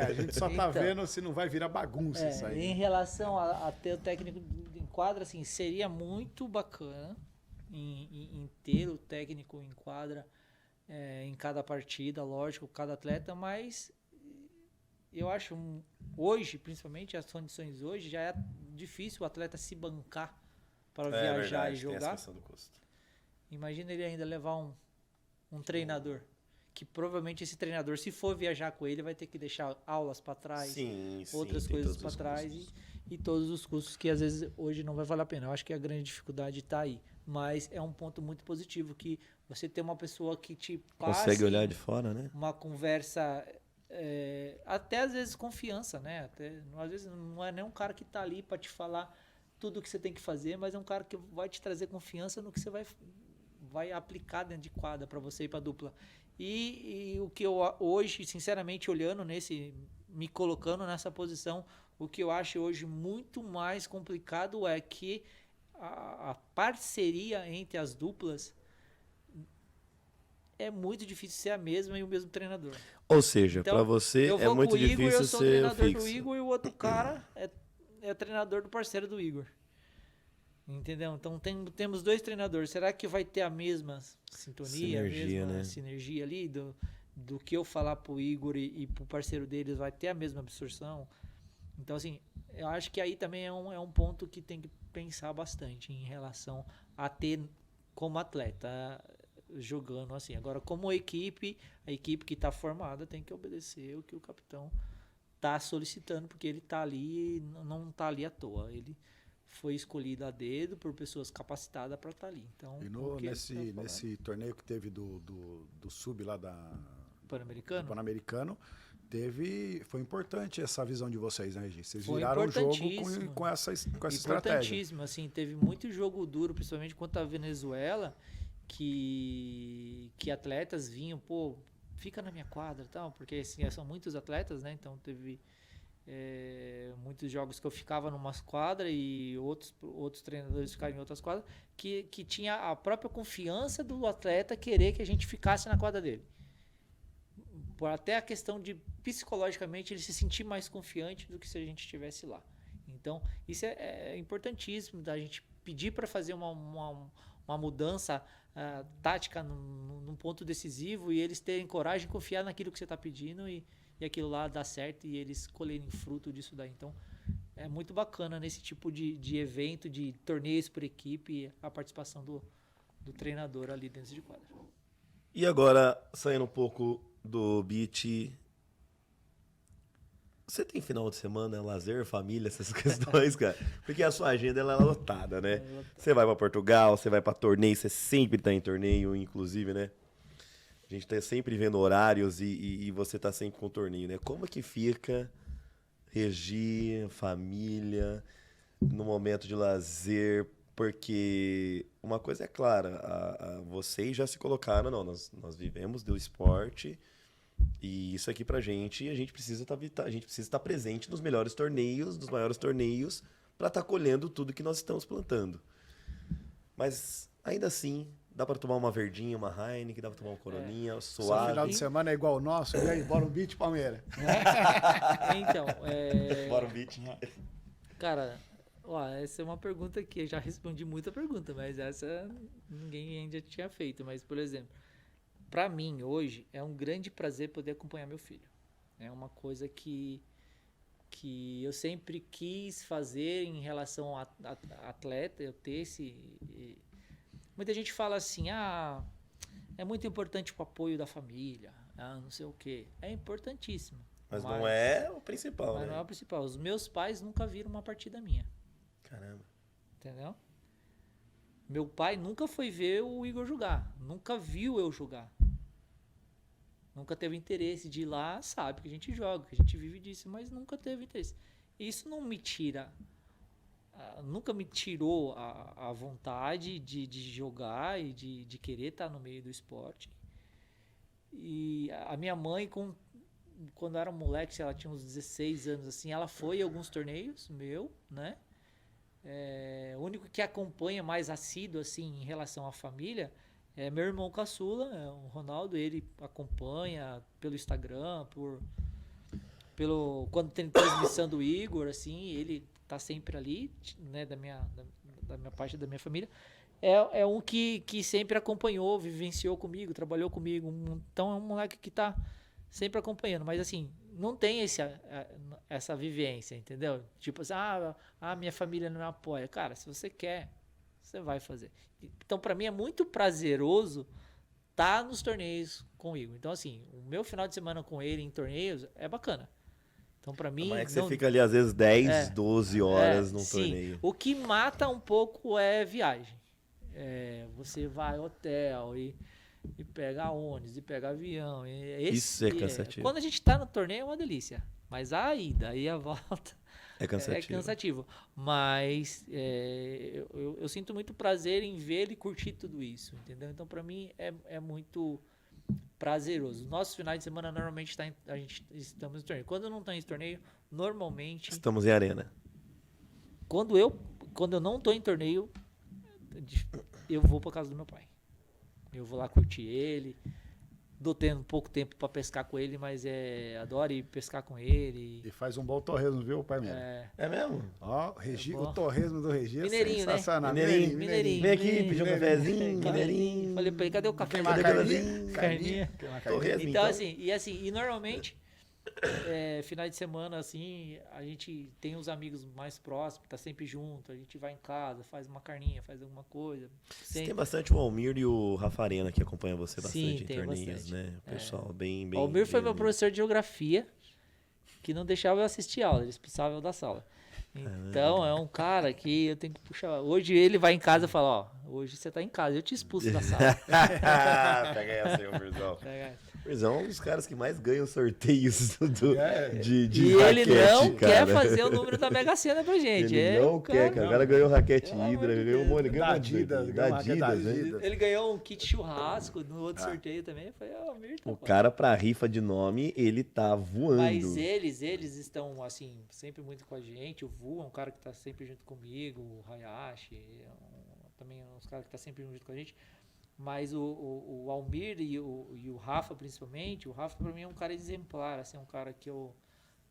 A gente só tá vendo se não vai virar bagunça isso aí. Em relação a ter o técnico em quadra, assim, seria muito bacana em ter o técnico em quadra em cada partida, lógico, cada atleta, mas eu acho hoje, principalmente as condições hoje, já é difícil o atleta se bancar para viajar e jogar. Tem essa questão do custo. Imagina ele ainda levar um treinador, que provavelmente esse treinador, se for viajar com ele, vai ter que deixar aulas para trás, outras coisas para trás e todos os custos que às vezes hoje não vai valer a pena. Eu acho que a grande dificuldade está aí, mas é um ponto muito positivo que você ter uma pessoa que te passe consegue olhar de fora, né? Uma conversa, até às vezes confiança, né? Às vezes não é nem um cara que está ali para te falar tudo o que você tem que fazer, mas é um cara que vai te trazer confiança no que você vai aplicar dentro de quadra para você ir para dupla. E o que eu hoje, sinceramente, olhando me colocando nessa posição, o que eu acho hoje muito mais complicado é que a parceria entre as duplas é muito difícil ser a mesma e o mesmo treinador. Ou seja, então, para você é muito difícil ser fixo. Eu sou treinador do Igor e o outro cara é treinador do parceiro do Igor. Entendeu? Então temos 2 treinadores. Será que vai ter a mesma sintonia, sinergia, a mesma né? sinergia ali do que eu falar pro Igor e pro parceiro deles vai ter a mesma absorção? Então, assim, eu acho que aí também é um ponto que tem que pensar bastante em relação a ter como atleta jogando assim. Agora, como equipe, a equipe que está formada tem que obedecer o que o capitão está solicitando, porque ele está ali, não está ali à toa. Ele foi escolhido a dedo por pessoas capacitadas para estar ali. Então, E nesse torneio que teve do sub lá do Pan-Americano, foi importante essa visão de vocês, né, Regi? Vocês viraram o jogo com essa estratégia. Importantíssimo, assim, teve muito jogo duro, principalmente contra a Venezuela, que atletas vinham, pô, fica na minha quadra e tal, porque assim, são muitos atletas, né? Então teve muitos jogos que eu ficava numa quadra e outros treinadores ficaram em outras quadras, que tinha a própria confiança do atleta querer que a gente ficasse na quadra dele. Por até a questão de, psicologicamente, ele se sentir mais confiante do que se a gente estivesse lá. Então, isso é importantíssimo, da gente pedir para fazer uma mudança tática num ponto decisivo e eles terem coragem de confiar naquilo que você está pedindo e aquilo lá dá certo e eles colherem fruto disso daí. Então, é muito bacana nesse tipo de evento, de torneios por equipe, a participação do treinador ali dentro de quadra. E agora, saindo um pouco do beat, você tem final de semana, lazer, família, essas questões, cara? Porque a sua agenda ela é lotada, né? Você vai pra Portugal, você vai pra torneio, você sempre tá em torneio, inclusive, né? A gente tá sempre vendo horários e você tá sempre com torneio, né? Como que fica regir família no momento de lazer? Porque uma coisa é clara, vocês já se colocaram, não, nós vivemos do esporte e isso aqui pra gente, a gente precisa estar presente nos melhores torneios, nos maiores torneios, para estar colhendo tudo que nós estamos plantando. Mas ainda assim, dá para tomar uma verdinha, uma Heineken, dá para tomar uma coroninha, Só suave. final de semana é igual o nosso, e aí, bora um beat, Palmeiras. Então, Bora um beat. cara, essa é uma pergunta que eu já respondi muita pergunta, mas essa ninguém ainda tinha feito. Mas, por exemplo, para mim, hoje, é um grande prazer poder acompanhar meu filho. É uma coisa que eu sempre quis fazer em relação a atleta, eu ter esse... Muita gente fala assim, é muito importante o apoio da família, não sei o quê. É importantíssimo. Mas não é o principal, mas né? não é o principal. Os meus pais nunca viram uma partida minha. Caramba. Entendeu? Meu pai nunca foi ver o Igor jogar. Nunca viu eu jogar. Nunca teve interesse de ir lá, sabe que a gente joga, que a gente vive disso, mas nunca teve interesse. Isso não me tira, nunca me tirou a vontade de jogar e de querer estar no meio do esporte. E a minha mãe, quando eu era moleque, ela tinha uns 16 anos, assim, ela foi em alguns torneios, né? O único que acompanha mais assíduo, assim, em relação à família, é meu irmão caçula, o Ronaldo. Ele acompanha pelo Instagram, quando tem transmissão do Igor, assim, ele tá sempre ali, né, da minha parte da minha família. É um que sempre acompanhou, vivenciou comigo, trabalhou comigo. Então é um moleque que tá sempre acompanhando, mas assim, não tem essa vivência, entendeu? Tipo assim, minha família não me apoia. Cara, se você quer, você vai fazer. Então, para mim, é muito prazeroso estar nos torneios com o Igor. Então, assim, o meu final de semana com ele em torneios é bacana. Então, para mim... Mas é que você fica ali, às vezes, 10, 12 horas num sim. torneio. O que mata um pouco é viagem. Você vai ao hotel e pega ônibus, e pega avião. Isso é cansativo. Quando a gente tá no torneio é uma delícia. Mas a ida e a volta... É cansativo. Mas eu sinto muito prazer em ver ele curtir tudo isso, entendeu? Então, para mim, é muito prazeroso. Nossos finais de semana, normalmente, a gente estamos em torneio. Quando não está em torneio, normalmente... Estamos em arena. Quando eu não estou em torneio, eu vou para casa do meu pai. Eu vou lá curtir ele... Dou tendo pouco tempo para pescar com ele, mas adoro ir pescar com ele. E faz um bom torresmo, viu, pai? É mesmo? Ó, o torresmo do Regi é mineirinho, sensacional. Né? Mineirinho. Vem aqui, pedir um cafezinho, mineirinho. Falei pra ele, cadê o café? Tem uma carninha? Torresmo, Então, assim, e normalmente, finais de semana, assim, a gente tem os amigos mais próximos, tá sempre junto, a gente vai em casa, faz uma carninha, faz alguma coisa. Você tem bastante o Almir e o Rafa Arena que acompanham você bastante Sim, em tem torneios, bastante. né? O pessoal bem... O Almir foi bem meu unido. professor de geografia, que não deixava eu assistir aula, ele expulsava eu da sala. Então, é um cara que eu tenho que puxar. Hoje ele vai em casa e fala, ó, hoje você tá em casa, eu te expulso da sala. Pega essa aí, Almirzão. Pega essa. Almirzão é um dos caras que mais ganham sorteios de E ele raquete, não quer cara. fazer o número da Mega Sena pra gente. Ele não quer, cara. O cara ganhou raquete Pelo amor Hidra, de ganhou um Deus. monte, ganhou Da um monte de Adidas, da ganhou uma raquete da Adidas, né? Adidas. Ele ganhou um kit churrasco no outro sorteio também. Foi o Almir, tá O bom. cara pra rifa de nome, ele tá voando. Mas eles estão, assim, sempre muito com a gente. O Vu é um cara que tá sempre junto comigo. O Hayashi também é um cara que tá sempre junto com a gente. Mas o Almir e o Rafa, principalmente, o Rafa pra mim é um cara exemplar, assim, é um cara que eu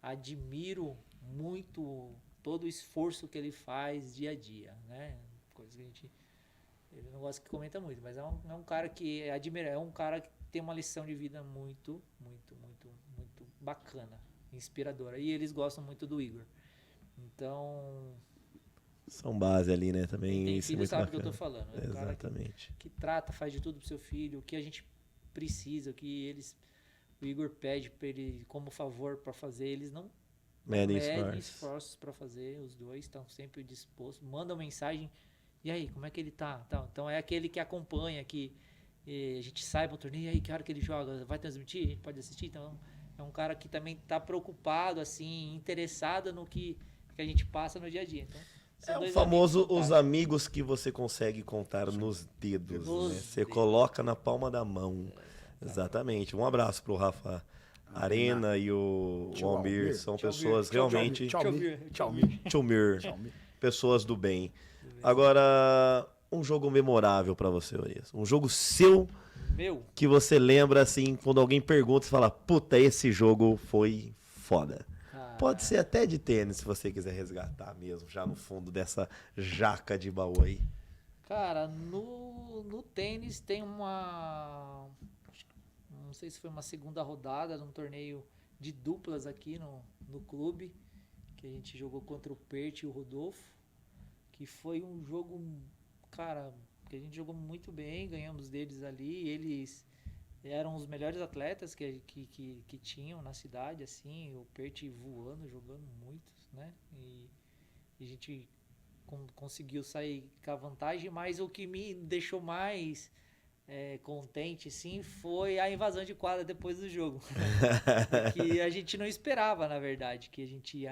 admiro muito todo o esforço que ele faz dia a dia, né? Coisa que ele não gosta que comenta muito, mas é um cara que admira, é um cara que tem uma lição de vida muito, muito, muito, muito bacana, inspiradora. E eles gostam muito do Igor. Então, São base ali, né? Também quem tem isso é filho muito sabe o que eu bacana. tô falando. É um cara Exatamente. que trata, faz de tudo pro seu filho, o que a gente precisa, o que o Igor pede pra ele como favor pra fazer, eles não Medem medem esforços. esforços pra fazer, os dois estão sempre dispostos, mandam mensagem, e aí, como é que ele tá? Então é aquele que acompanha, que a gente sai pro torneio, e aí, que hora que ele joga? Vai transmitir? A gente pode assistir? Então é um cara que também tá preocupado, assim, interessado no que a gente passa no dia a dia. Então, são É o dois famoso amigos os fantásticos. amigos que você consegue contar nos dedos, Nos né? Você dedos. coloca na palma da mão. Exatamente. Um abraço pro Rafa Arena e o Tio Almir. Almir. São Tio pessoas Almir. realmente... Tchau, Tchau, Tchau, Tchumir. Tchau. Pessoas do bem. Agora, um jogo memorável pra você, Urias. Um jogo seu Meu, que você lembra, assim, quando alguém pergunta, você fala, puta, esse jogo foi foda. cara, Pode ser até de tênis, se você quiser resgatar mesmo, já no fundo dessa jaca de baú aí. Cara, no tênis tem uma... Não sei se foi uma segunda rodada num torneio de duplas aqui no clube, que a gente jogou contra o Pert e o Rodolfo, que foi um jogo, cara, que a gente jogou muito bem, ganhamos deles ali, eles eram os melhores atletas que tinham na cidade, assim, o Pert voando, jogando muito, né? E a gente conseguiu sair com a vantagem, mas o que me deixou mais contente, sim, foi a invasão de quadra depois do jogo. Que a gente não esperava, na verdade, que a gente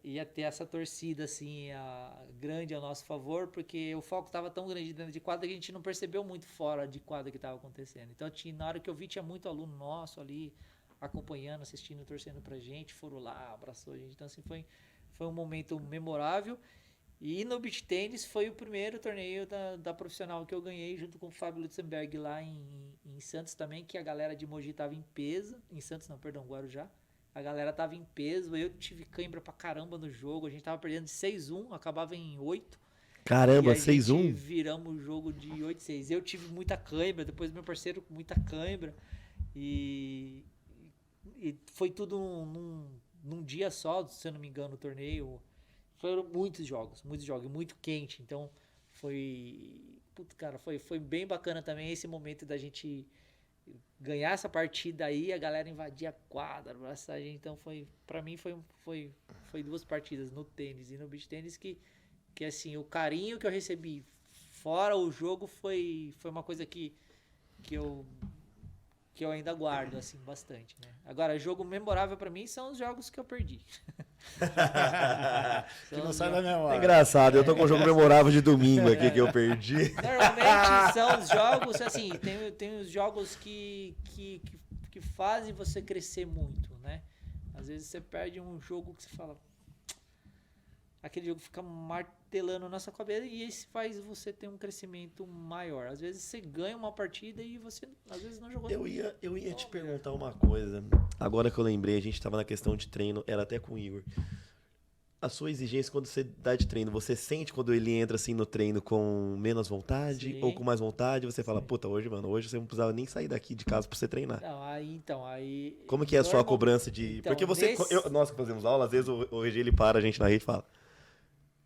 ia ter essa torcida assim, grande a nosso favor, porque o foco estava tão grande dentro de quadra que a gente não percebeu muito fora de quadra que estava acontecendo. Então, na hora que eu vi, tinha muito aluno nosso ali acompanhando, assistindo, torcendo pra gente, foram lá, abraçou a gente. Então, assim, foi um momento memorável. E no beach tennis foi o primeiro torneio da profissional que eu ganhei junto com o Fábio Lutzenberg lá em Santos também, que a galera de Mogi tava em peso, em Santos não, perdão, Guarujá. A galera tava em peso, eu tive cãibra pra caramba no jogo, a gente tava perdendo de 6-1, acabava em 8. Caramba, e a gente 6-1? viramos o jogo de 8-6. Eu tive muita cãibra, depois meu parceiro com muita cãibra. E foi tudo num dia só, se eu não me engano, o torneio. Foram muitos jogos, muito quente. Então foi bem bacana também esse momento da gente ganhar essa partida aí, a galera invadir a quadra, abraçar a gente. Então pra mim foi duas partidas no tênis e no beach tênis que assim, o carinho que eu recebi fora o jogo foi uma coisa que eu ainda guardo, assim, bastante, né? Agora, jogo memorável pra mim são os jogos que eu perdi. Que não sai da É memória. engraçado, eu tô com um jogo memorável de domingo aqui que eu perdi. Normalmente são os jogos, assim, tem os jogos que fazem você crescer muito, né? Às vezes você perde um jogo que você fala... Aquele jogo fica martelando na sua cabeça e esse faz você ter um crescimento maior. Às vezes você ganha uma partida e você, às vezes, não jogou. Eu ia te perguntar uma coisa. Agora que eu lembrei, a gente tava na questão de treino, era até com o Igor. a sua exigência quando você dá de treino, você sente quando ele entra assim no treino com menos vontade Sim. ou com mais vontade? Você fala, puta, hoje você não precisava nem sair daqui de casa pra você treinar. Não, aí... Como que é a sua normal- cobrança de... Então, Porque nós que fazemos aula, às vezes o RG ele para a gente na rede e fala,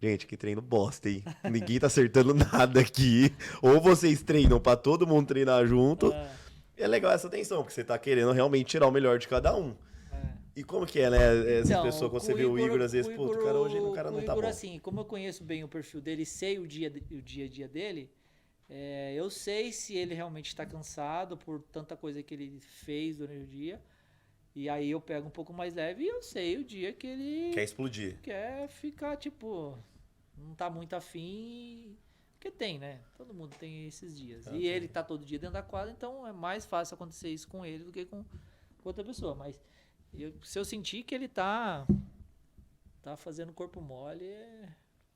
gente, que treino bosta, hein? Ninguém tá acertando nada aqui. Ou vocês treinam pra todo mundo treinar junto. Ah, É legal essa tensão, porque você tá querendo realmente tirar o melhor de cada um. é. E como que é, né? Essa Então, pessoa, quando com você vê o Igor, às vezes, com pô, Igor, o cara hoje o cara com não o tá Igor, bom. assim, como eu conheço bem o perfil dele, sei o dia a dia dele, eu sei se ele realmente está cansado por tanta coisa que ele fez durante o dia. E aí eu pego um pouco mais leve e eu sei o dia que ele Quer explodir. quer ficar, tipo, não tá muito afim. Porque tem, né? Todo mundo tem esses dias. E ele tá todo dia dentro da quadra, então é mais fácil acontecer isso com ele do que com outra pessoa. Mas se eu sentir que ele tá fazendo corpo mole,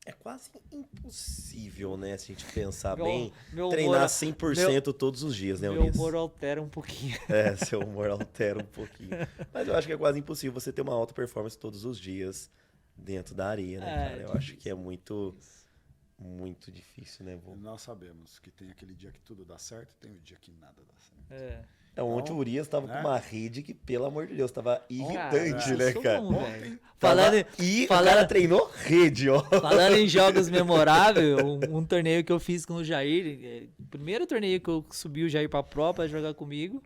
É quase impossível, né? Se a gente pensar Meu- bem, meu treinar humor- 100% todos os dias, né, meu Ulisses? humor altera um pouquinho. É, seu humor altera um pouquinho. Mas eu acho que é quase impossível você ter uma alta performance todos os dias dentro da areia, né, É, cara? Eu difícil. acho que é muito difícil, né, vô? Nós sabemos que tem aquele dia que tudo dá certo e tem o dia que nada dá certo. É. Ontem o Urias tava com né? uma rede que, pelo amor de Deus, tava irritante, Cara, né, eu sou cara? bom, velho. Tava- E o cara treinou rede, ó. Falando em jogos memoráveis, um torneio que eu fiz com o Jair, primeiro torneio que eu subi o Jair pra Pro pra jogar comigo,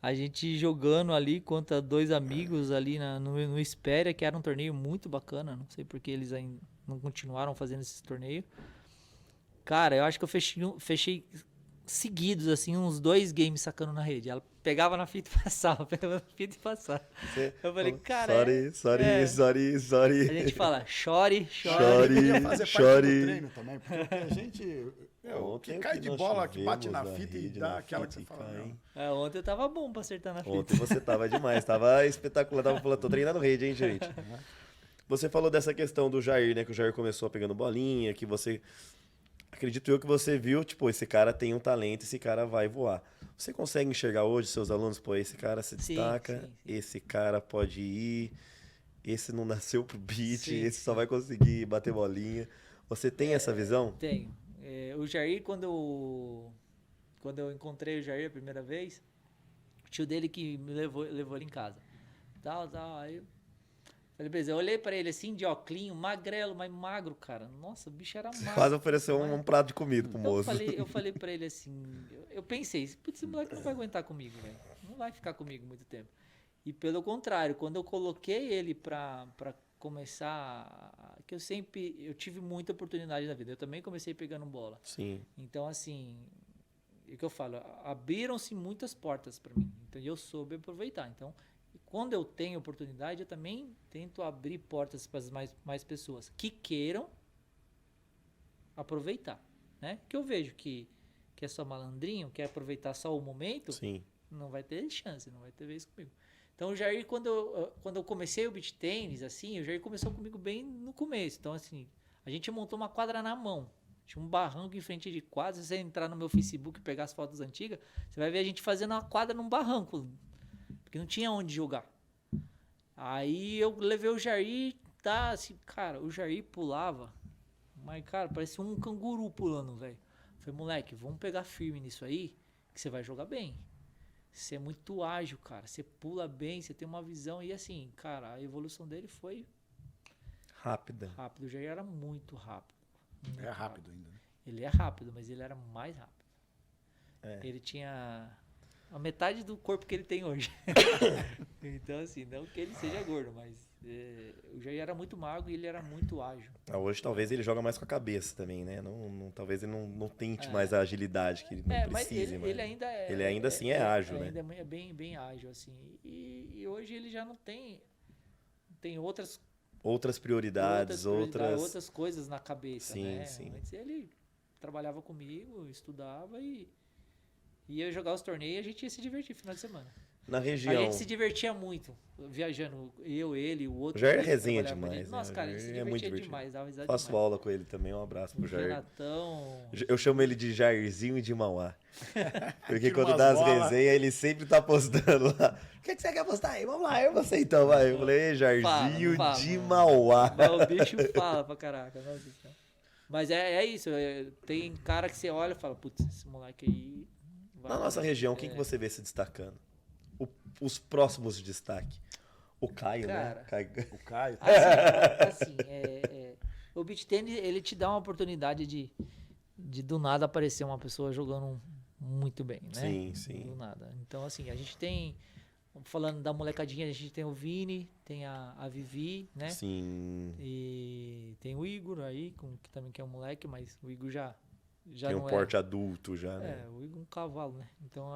a gente jogando ali contra dois amigos ali no Espéria, que era um torneio muito bacana, não sei porque eles ainda não continuaram fazendo esse torneio. Cara, eu acho que eu fechei seguidos, assim, uns 2 games sacando na rede. Ela pegava na fita e passava, pegava na fita e passava. Eu falei, cara, Sorry. a gente fala, chore. Deveria fazer parte chore. do treino também, porque a gente Ontem que cai que de nós bola, que bate na tivemos fita e rede, dá na aquela que fita você e fala, cai. não. Ontem eu tava bom pra acertar na fita. Ontem você tava demais, tava espetacular, tava falando, tô treinando rede, hein, gente? Você falou dessa questão do Jair, né, que o Jair começou pegando bolinha, que você, acredito eu que você viu, tipo, esse cara tem um talento, esse cara vai voar. Você consegue enxergar hoje seus alunos, pô, esse cara se Sim, destaca, sim. esse cara pode ir, esse não nasceu pro beat, Sim, esse só vai conseguir bater bolinha. Você tem essa visão? Tenho. O Jair, quando eu encontrei o Jair a primeira vez, o tio dele que me levou ele em casa. Tal. Aí falei, beleza, eu olhei pra ele assim, de óculinho, magrelo, mas magro, cara. Nossa, o bicho era magro. Quase ofereceu um prato de comida pro Então moço. eu falei pra ele assim, eu pensei, putz, esse moleque não vai aguentar comigo, velho. Não vai ficar comigo muito tempo. E pelo contrário, quando eu coloquei ele pra começar, que eu tive muita oportunidade na vida. Eu também comecei pegando bola. Sim. Então, assim, é o que eu falo, abriram-se muitas portas para mim. Então, eu soube aproveitar. Então, quando eu tenho oportunidade, eu também tento abrir portas para mais pessoas que queiram aproveitar, né? Que eu vejo que é só malandrinho, quer aproveitar só o momento, Sim. não vai ter chance, não vai ter vez comigo. Então, o Jair, quando eu comecei o beach tênis, assim, o Jair começou comigo bem no começo. Então, assim, a gente montou uma quadra na mão. Tinha um barranco em frente de quadra. Se você entrar no meu Facebook e pegar as fotos antigas, você vai ver a gente fazendo uma quadra num barranco. Porque não tinha onde jogar. Aí eu levei o Jair, tá, assim, cara, o Jair pulava. Mas, cara, parecia um canguru pulando, velho. Falei, moleque, vamos pegar firme nisso aí, que você vai jogar bem. Você é muito ágil, cara. Você pula bem, você tem uma visão. E assim, cara, a evolução dele foi Rápida. rápido. O Jair era muito rápido. É rápido ainda, né? Ele é rápido, mas ele era mais rápido. É. Ele tinha a metade do corpo que ele tem hoje. Então, assim, não que ele seja gordo, mas o Jair era muito magro e ele era muito ágil. Hoje talvez ele joga mais com a cabeça também, né? Talvez ele não tente mais a agilidade que ele não Mas precise. ele ainda é... Ele ainda assim é ágil, né? Ainda é bem ágil, assim. E hoje ele já não tem Outras prioridades, outras coisas na cabeça, Sim, né? sim. Antes ele trabalhava comigo, estudava e ia jogar os torneios e a gente ia se divertir no final de semana. Na A região. gente se divertia muito viajando. Eu, ele, o outro. O Jair é que resenha trabalhava com a gente. demais, né? Nossa, O cara, a gente se Jair é muito divertia divertido. demais. Dava risada Faço demais. aula com ele também, um abraço pro O Jair. Renatão. Eu chamo ele de Jairzinho de Mauá. Porque Tira quando umas dá as bolas. resenhas, ele sempre tá postando lá. O que você quer postar aí? Vamos lá, eu você então, vai. Eu falei, "Ei, Jairzinho Fala, de mano. Mauá. Mas o bicho fala pra caraca. Mas é isso. Tem cara que você olha e fala, putz, esse moleque aí. Na nossa região, quem que você vê se destacando? Os próximos de destaque. O Caio, Cara, né? Caio. O Caio. Assim, o beach tennis, ele te dá uma oportunidade de do nada aparecer uma pessoa jogando muito bem, né? Sim, sim. Do nada. Então, assim, a gente tem, falando da molecadinha, a gente tem o Vini, tem a Vivi, né? Sim. E tem o Igor aí, que também que é um moleque, mas o Igor já Tem um não porte adulto já, né? o Igor é um cavalo, né? Então,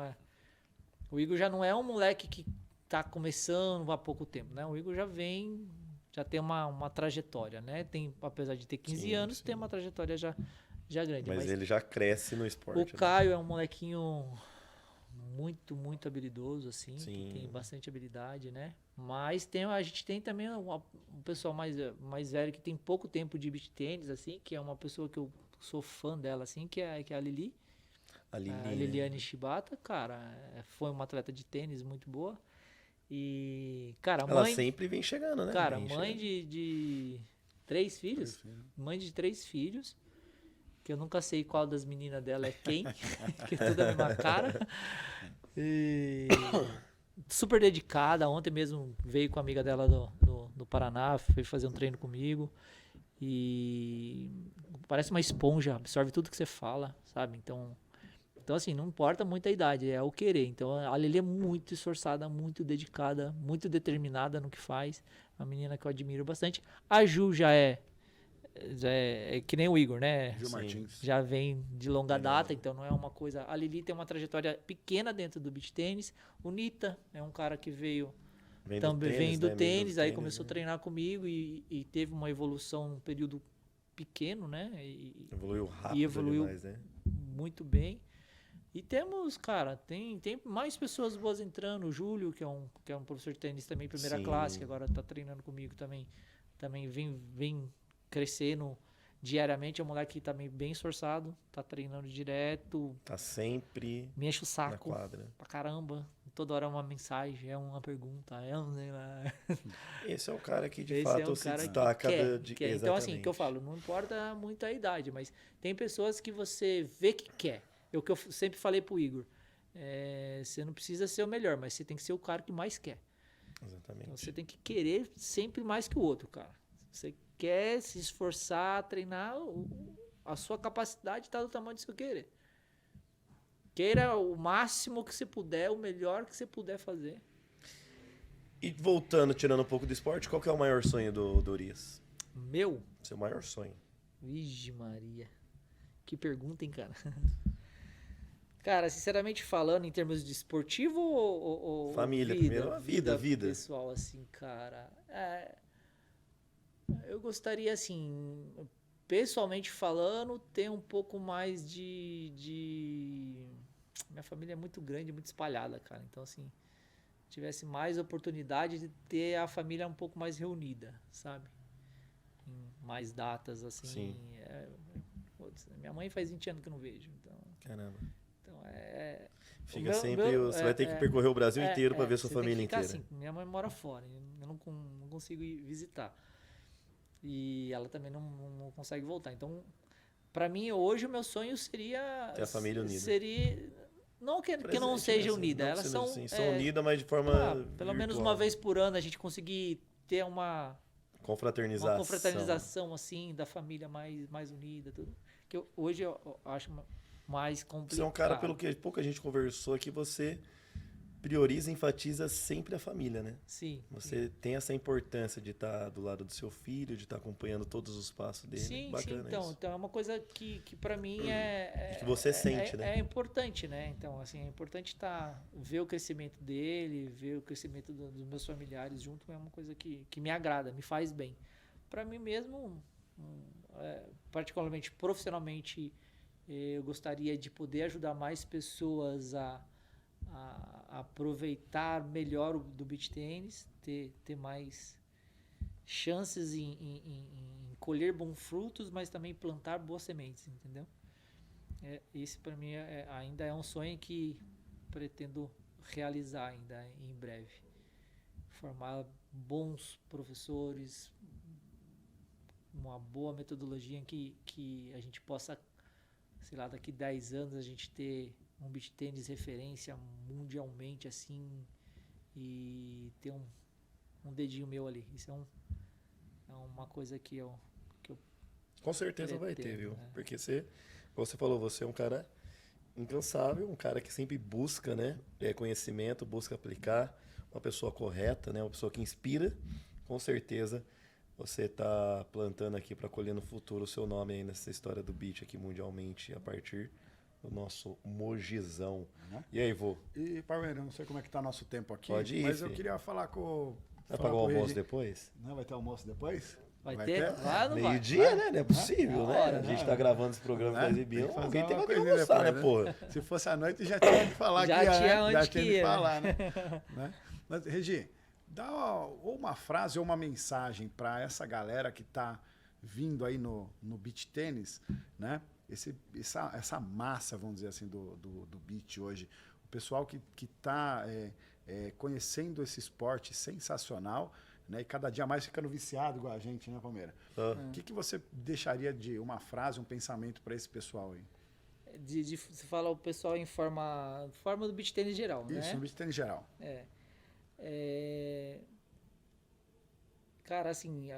o Igor já não é um moleque que tá começando há pouco tempo, né? O Igor já tem uma trajetória, né? Apesar de ter 15 Sim, anos, sim. tem uma trajetória já grande. Mas ele já cresce no esporte. O né? Caio é um molequinho muito, muito habilidoso, assim, que Sim. tem bastante habilidade, né? Mas a gente tem também um pessoal mais velho que tem pouco tempo de beach tênis, assim, que é uma pessoa que eu sou fã dela, assim, que é a Lili. A Lili, A Liliane Shibata, cara, foi uma atleta de tênis muito boa. E, cara, Ela mãe, sempre vem chegando, né? cara, Vem mãe chegando. de 3 filhos, mãe de 3 filhos, que eu nunca sei qual das meninas dela é quem, que é tudo a mesma cara. E super dedicada, ontem mesmo veio com a amiga dela do Paraná, foi fazer um treino comigo. E parece uma esponja, absorve tudo que você fala, sabe? Então assim, não importa muito a idade, é o querer. Então a Lili é muito esforçada, muito dedicada, muito determinada no que faz. É uma menina que eu admiro bastante. A Ju já é que nem o Igor, né? Gil Sim. Martins. Já vem de longa data, então não é uma coisa... A Lili tem uma trajetória pequena dentro do beach tênis. O Nita é um cara que também vem do né? tênis, Meio aí do começou a né? treinar comigo e teve uma evolução num período pequeno, né? Evoluiu rápido E evoluiu demais, né? muito bem. E temos, cara, tem mais pessoas boas entrando. O Júlio, que é um professor de tênis também, primeira Sim. classe, que agora tá treinando comigo também vem crescendo diariamente. É um moleque também bem esforçado, tá treinando direto, Tá sempre me enche o na saco quadra. pra caramba. Toda hora é uma mensagem, é uma pergunta, é um sei lá. Esse é o cara que de Esse fato é o se cara que destaca quer, de quer. Então, assim, o que eu falo, não importa muito a idade, mas tem pessoas que você vê que quer. É o que eu sempre falei pro Igor. Você não precisa ser o melhor, mas você tem que ser o cara que mais quer. Exatamente. Então, você tem que querer sempre mais que o outro, cara. Você quer se esforçar, treinar, a sua capacidade está do tamanho do seu querer. Queira o máximo que você puder, o melhor que você puder fazer. E voltando, tirando um pouco do esporte, qual que é o maior sonho do Urias? Meu, Seu maior sonho? Vige Maria. Que pergunta, hein, cara? Cara, sinceramente falando, em termos de esportivo ou Família, primeiro, a vida. pessoal, assim, cara. Eu gostaria, assim, pessoalmente falando, ter um pouco mais Minha família é muito grande, muito espalhada, cara. Então, assim, tivesse mais oportunidade de ter a família um pouco mais reunida, sabe? Em mais datas, assim. Sim. Minha mãe faz 20 anos que eu não vejo, então... Caramba. Fica Você vai ter que percorrer o Brasil inteiro para ver sua você tem família que ficar inteira. assim, minha mãe mora fora, eu não consigo ir visitar. E ela também não consegue voltar. Então, para mim, hoje, o meu sonho seria... Ter a família unida. Não que Presente, não seja né? unida, Não elas que são... são unidas, mas de forma pelo menos virtual. uma vez por ano a gente conseguir ter uma confraternização assim, da família mais unida. Tudo. Que hoje eu acho mais complicado. Você é um cara, pelo que pouca gente conversou aqui, você prioriza e enfatiza sempre a família, né? Sim. Você tem essa importância de estar do lado do seu filho, de estar acompanhando todos os passos dele. Sim, Bacana sim. isso. Então é uma coisa que para mim que você sente, né? É importante, né? Então, assim, é importante ver o crescimento dele, ver o crescimento dos meus familiares junto, é uma coisa que me agrada, me faz bem. Para mim mesmo, particularmente profissionalmente, eu gostaria de poder ajudar mais pessoas a aproveitar melhor do beach tênis, ter mais chances em colher bons frutos, mas também plantar boas sementes, entendeu? Esse para mim ainda é um sonho que pretendo realizar ainda em breve. Formar bons professores, uma boa metodologia em que a gente possa, sei lá, daqui 10 anos a gente ter um beach tênis referência mundialmente assim e ter um dedinho meu ali. Isso é uma coisa que eu Com certeza vai ter, pretendo, viu? né? Porque como você falou, você é um cara incansável, um cara que sempre busca, né, conhecimento, busca aplicar, uma pessoa correta, né, uma pessoa que inspira. Com certeza você está plantando aqui para colher no futuro o seu nome aí nessa história do beach aqui mundialmente a partir do nosso Mogizão. Uhum. E aí, vô? E, Palmeiras, não sei como é que tá nosso tempo aqui, Pode ir, mas eu filho. queria falar com... Vai falar pagar o pro almoço Regi. depois? Não, vai ter almoço depois? Vai ter? Vai ou não vai? Meio-dia, né? Não é possível, Na né? hora, A gente né? tá gravando esse programa pra exibir. Tem que fazer Alguém tem uma que coisinha almoçar, né, depois, pô? Se fosse à noite, já tinha que falar Já que ia, tinha né? onde Já que tinha que ia. falar, né? Mas, Regi, dá ou uma frase ou uma mensagem para essa galera que tá vindo aí no beach tênis, né? Essa massa, vamos dizer assim, do beach hoje. O pessoal que está conhecendo esse esporte sensacional, né? E cada dia mais ficando viciado igual a gente, né, Palmeira? O que você deixaria de uma frase, um pensamento para esse pessoal aí? Você fala o pessoal em forma do beach tênis geral, né? Isso, no beach tênis geral. Cara, assim,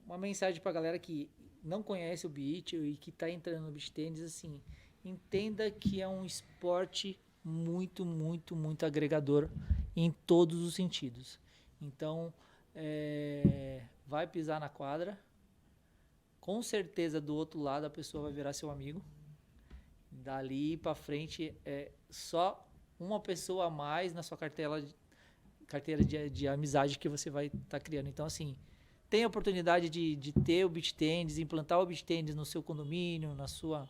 uma mensagem pra galera que não conhece o beach e que tá entrando no beach tênis, assim, entenda que é um esporte muito, muito, muito agregador em todos os sentidos. Então, vai pisar na quadra, com certeza do outro lado a pessoa vai virar seu amigo. Dali pra frente é só uma pessoa a mais na sua carteira de amizade que você vai estar criando. Então, assim, tem a oportunidade de ter o beach tênis, implantar o beach tênis no seu condomínio, na sua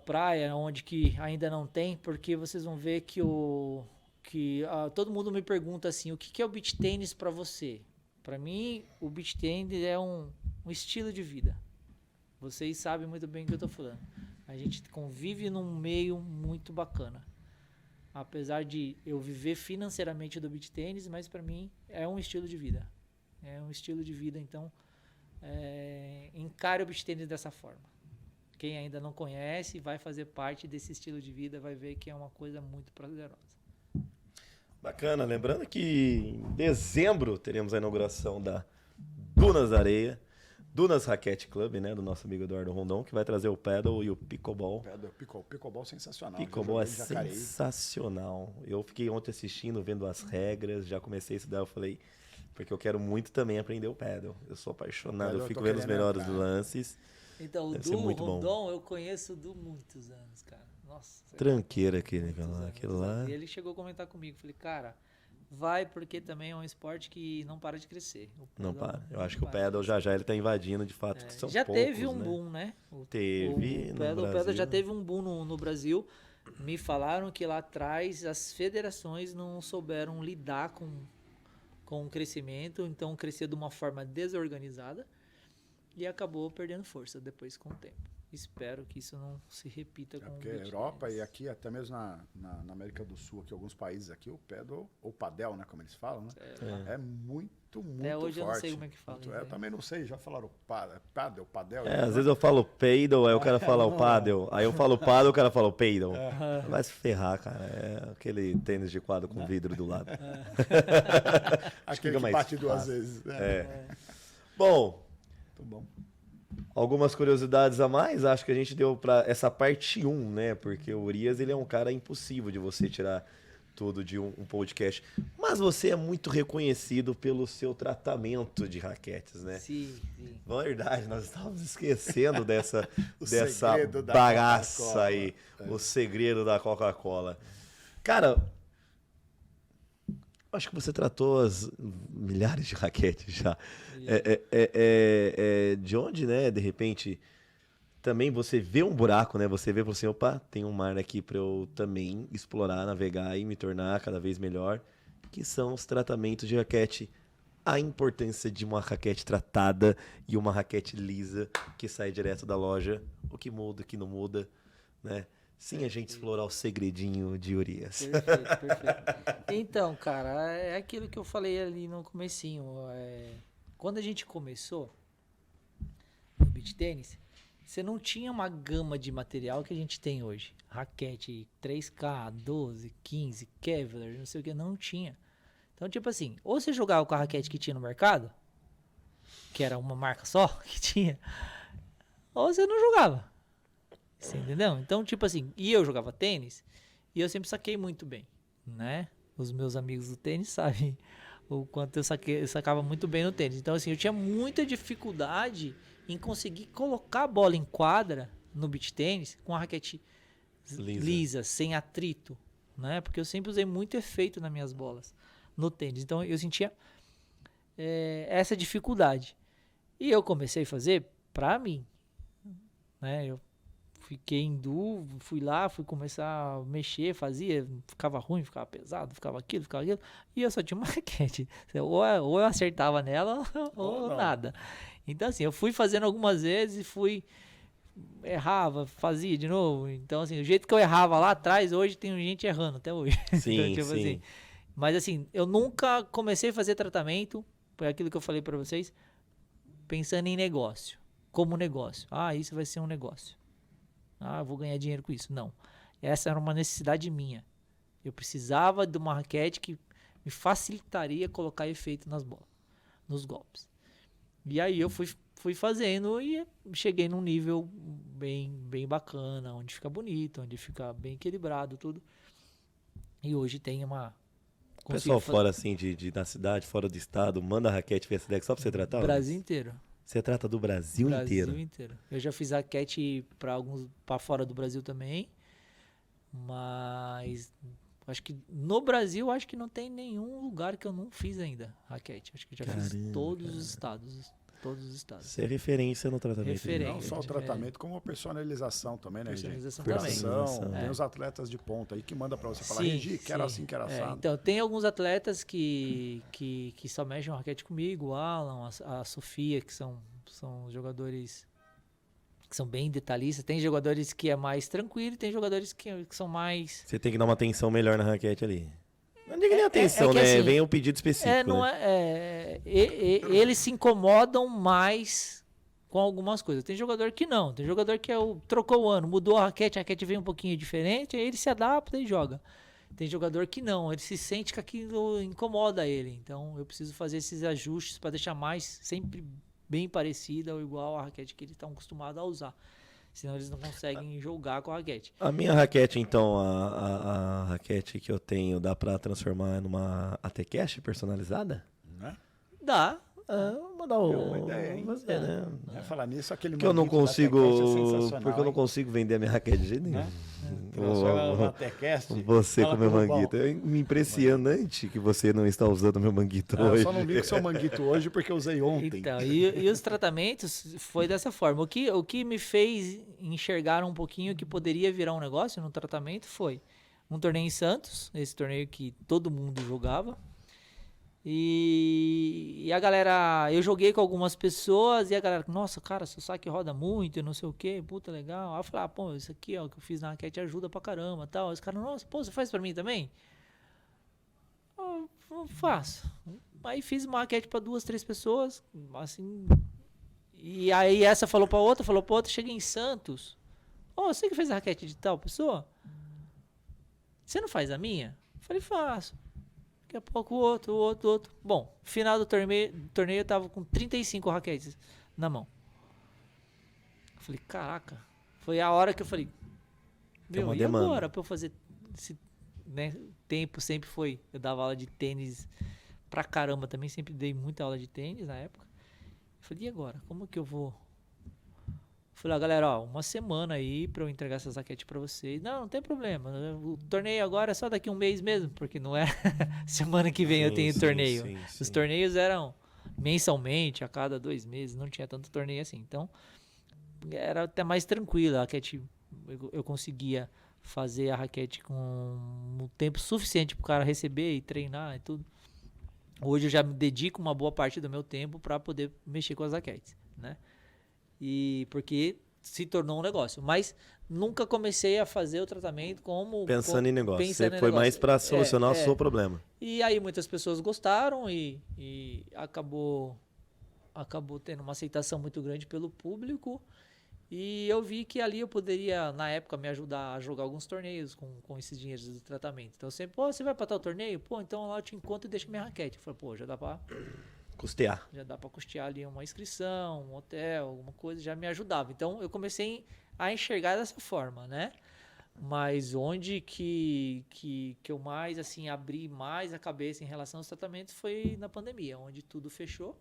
praia, onde que ainda não tem, porque vocês vão ver que todo mundo me pergunta assim, o que é o beach tênis para você? Para mim, o beach tênis é um estilo de vida. Vocês sabem muito bem o que eu estou falando. A gente convive num meio muito bacana. Apesar de eu viver financeiramente do beach tênis, mas para mim é um estilo de vida. É um estilo de vida, então encare o beach tênis dessa forma. Quem ainda não conhece, vai fazer parte desse estilo de vida, vai ver que é uma coisa muito prazerosa. Bacana, lembrando que em dezembro teremos a inauguração da Dunas Areia, Dunas Raquete Club, né, do nosso amigo Eduardo Rondon, que vai trazer o paddle e o pickleball. Pickleball sensacional. Pickleball é Já joguei em Jacareí. sensacional. Eu fiquei ontem assistindo, vendo as regras, já comecei a estudar, eu falei, porque eu quero muito também aprender o paddle. Eu sou apaixonado, eu Eu fico tô vendo os querendo melhores entrar. lances. Então, o Deve ser muito bom. Rondon eu conheço do muitos anos, cara. Nossa. Tranqueira aquele muitos lá. anos, Aquele muitos lá. anos. E ele chegou a comentar comigo, falei, cara, vai porque também é um esporte que não para de crescer. O Não paddle para. Eu acho que o para. paddle já ele tá invadindo, de fato, que são Já poucos, teve um né? boom, né? Teve no o paddle Brasil. já teve um boom no Brasil. Me falaram que lá atrás as federações não souberam lidar com o crescimento, então cresceu de uma forma desorganizada e acabou perdendo força depois com o tempo. Espero que isso não se repita com o Porque beach Europa tennis. e aqui, até mesmo na América do Sul, aqui alguns países aqui, o paddle, ou padel, né, como eles falam, né? É muito, muito Até hoje forte. eu não sei como é que fala Muito- isso Eu aí. também não sei, já falaram padel. É, às vezes eu falo paddle, aí o cara fala o paddle. Aí eu falo paddle, o cara fala o paddle. Vai se ferrar, cara. É aquele tênis de quadro com vidro do lado. Aquele fica que mais bate duas fácil. vezes. Né? É. Bom, Muito bom. algumas curiosidades a mais, acho que a gente deu pra essa parte 1, né? Porque o Urias, ele é um cara impossível de você tirar tudo de um podcast. Mas você é muito reconhecido pelo seu tratamento de raquetes, né? Sim, sim. Verdade, nós estávamos esquecendo dessa segredo da bagaça Coca-Cola. aí. O segredo da Coca-Cola. Cara, acho que você tratou as milhares de raquetes já. De onde, né, de repente, também você vê um buraco, né? Você vê assim, opa, tem um mar aqui para eu também explorar, navegar e me tornar cada vez melhor, que são os tratamentos de raquete. A importância de uma raquete tratada e uma raquete lisa que sai direto da loja. O que muda, o que não muda, né? Sim, a gente explorar o segredinho de Urias. Perfeito, perfeito. Então, cara, é aquilo que eu falei ali no comecinho. Quando a gente começou no beach tênis, você não tinha uma gama de material que a gente tem hoje. Raquete 3K, 12, 15, Kevlar, não sei o que, não tinha. Então, tipo assim, ou você jogava com a raquete que tinha no mercado, que era uma marca só que tinha, ou você não jogava. Você entendeu? Então, tipo assim, e eu jogava tênis, e eu sempre saquei muito bem, né? Os meus amigos do tênis sabem o quanto eu sacava muito bem no tênis. Então, assim, eu tinha muita dificuldade em conseguir colocar a bola em quadra no beach tênis com a raquete lisa, sem atrito, né? Porque eu sempre usei muito efeito nas minhas bolas no tênis. Então, eu sentia essa dificuldade. E eu comecei a fazer pra mim, né? Eu fiquei em dúvida, fui lá, fui começar a mexer, fazia, ficava ruim, ficava pesado, ficava aquilo, e eu só tinha uma raquete. Ou eu acertava nela, ou nada. Então, assim, eu fui fazendo algumas vezes, errava, fazia de novo. Então, assim, o jeito que eu errava lá atrás, hoje tem gente errando, até hoje. Sim, então, tipo sim. assim, mas, assim, eu nunca comecei a fazer tratamento, foi aquilo que eu falei pra vocês, pensando em negócio, como negócio. Ah, isso vai ser um negócio. Ah, eu vou ganhar dinheiro com isso. Não. Essa era uma necessidade minha. Eu precisava de uma raquete que me facilitaria colocar efeito nas bolas, nos golpes. E aí eu fui fazendo e cheguei num nível bem bacana, onde fica bonito, onde fica bem equilibrado, tudo. E hoje tem uma... O pessoal fora, assim, da cidade, fora do estado, manda a raquete VSDEC só pra você tratar? Brasil inteiro. Você trata do Brasil inteiro? Brasil inteiro. Eu já fiz raquete para fora do Brasil também, mas acho que no Brasil acho que não tem nenhum lugar que eu não fiz ainda raquete. Acho que já fiz todos os estados. Todos os estados. Você é referência no tratamento. Não só o tratamento, como a personalização também, né, personalização gente? também. Tem os atletas de ponta aí que manda pra você falar, Regi, quero assim, quero assado. Então, tem alguns atletas que só mexem raquete comigo, o Alan, a Sofia, que são jogadores que são bem detalhistas. Tem jogadores que é mais tranquilo, tem jogadores que são mais... Você tem que dar uma atenção melhor na raquete ali. Não diga nem atenção, né? Assim, Vem um pedido específico. Eles se incomodam mais com algumas coisas. Tem jogador que não. Tem jogador que trocou o ano, mudou a raquete veio um pouquinho diferente, aí ele se adapta e joga. Tem jogador que não, ele se sente que aquilo incomoda ele. Então eu preciso fazer esses ajustes para deixar mais sempre bem parecida ou igual à raquete que eles estão acostumados a usar. Senão eles não conseguem jogar com a raquete. A minha raquete, então, a raquete que eu tenho, dá pra transformar numa ATCast personalizada? Né? Dá. Mandar uma ideia, hein? Você, né? Falar nisso, aquele Porque eu não manguito da consigo. Techcast é sensacional, Porque eu não hein? consigo vender a minha raquete de jeito nenhum. Transforma na Techcast. Você Fala com meu pro Rubão. manguito. É impressionante que você não está usando meu manguito Eu hoje. só não vi o seu manguito hoje porque eu usei ontem. Então, e os tratamentos foi dessa forma. O que me fez enxergar um pouquinho que poderia virar um negócio no tratamento foi um torneio em Santos, esse torneio que todo mundo jogava. E a galera, eu joguei com algumas pessoas e a galera, nossa, cara, seu saque roda muito e não sei o que, puta, legal. Aí eu falei, pô, isso aqui ó, que eu fiz na raquete ajuda pra caramba, tal. Aí os caras, nossa, pô, você faz pra mim também? Eu faço. Aí fiz uma raquete pra 2, 3 pessoas, assim. E aí essa falou pra outra, cheguei em Santos. Você que fez a raquete de tal pessoa? Você não faz a minha? Eu falei, faço. Daqui a pouco o outro. Bom, final do torneio eu tava com 35 raquetes na mão. Eu falei, caraca. Foi a hora que eu falei, meu, e agora pra eu fazer esse, né, tempo sempre foi, eu dava aula de tênis pra caramba também, sempre dei muita aula de tênis na época. Eu falei, e agora? Como que eu vou? Falei, galera, uma semana aí pra eu entregar essas raquetes pra vocês. Não tem problema. O torneio agora é só daqui um mês mesmo, porque não é semana que vem eu tenho torneio. Sim. Os torneios eram mensalmente, a cada 2 meses, não tinha tanto torneio assim. Então, era até mais tranquila. A raquete, eu conseguia fazer a raquete com um tempo suficiente para o cara receber e treinar e tudo. Hoje eu já me dedico uma boa parte do meu tempo para poder mexer com as raquetes, né? E porque se tornou um negócio. Mas nunca comecei a fazer o tratamento Pensando em negócio. Você pensando em foi negócio. mais para solucionar o seu problema. E aí muitas pessoas gostaram e acabou tendo uma aceitação muito grande pelo público. E eu vi que ali eu poderia, na época, me ajudar a jogar alguns torneios com esses dinheiros do tratamento. Então, sempre, pô, você vai pra tal torneio? Pô, então lá eu te encontro e deixo minha raquete. Eu falei, pô, já dá pra custear ali uma inscrição, um hotel, alguma coisa, já me ajudava. Então, eu comecei a enxergar dessa forma, né? Mas onde que eu mais, assim, abri mais a cabeça em relação aos tratamentos foi na pandemia, onde tudo fechou.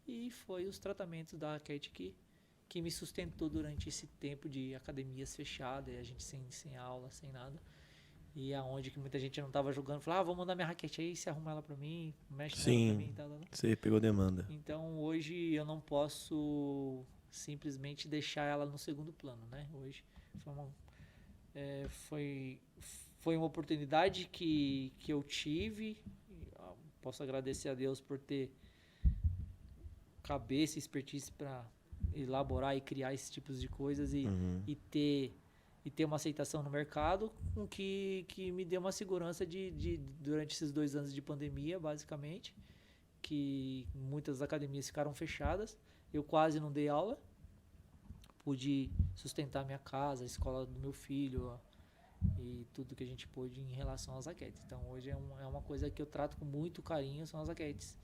E foi os tratamentos da raquete que me sustentou durante esse tempo de academias fechadas, e a gente sem aula, sem nada. E aonde que muita gente não estava jogando, falava, vou mandar minha raquete aí, você arruma ela pra mim, mexe nela pra mim e tal. Você pegou demanda. Então hoje eu não posso simplesmente deixar ela no segundo plano, né? Hoje foi uma oportunidade que eu tive, posso agradecer a Deus por ter cabeça e expertise para elaborar e criar esses tipos de coisas e ter uma aceitação no mercado, com que me deu uma segurança durante esses 2 anos de pandemia, basicamente, que muitas academias ficaram fechadas, eu quase não dei aula, pude sustentar minha casa, a escola do meu filho e tudo que a gente pôde em relação às raquetes. Então hoje é uma coisa que eu trato com muito carinho, são as raquetes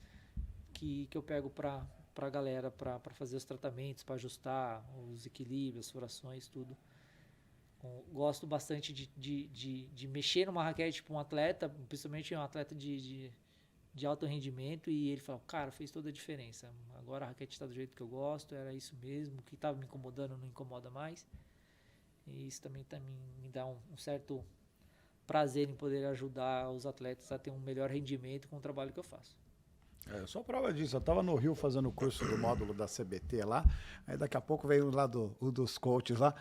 que eu pego para a galera, para fazer os tratamentos, para ajustar os equilíbrios, as frações, tudo. Gosto bastante de mexer numa raquete para um atleta, principalmente um atleta de alto rendimento, e ele fala, cara, fez toda a diferença. Agora a raquete está do jeito que eu gosto, era isso mesmo, o que estava me incomodando não incomoda mais. E isso também me dá um certo prazer em poder ajudar os atletas a ter um melhor rendimento com o trabalho que eu faço. Só prova disso, eu estava no Rio fazendo o curso do módulo da CBT lá, aí daqui a pouco veio lá um dos coaches lá,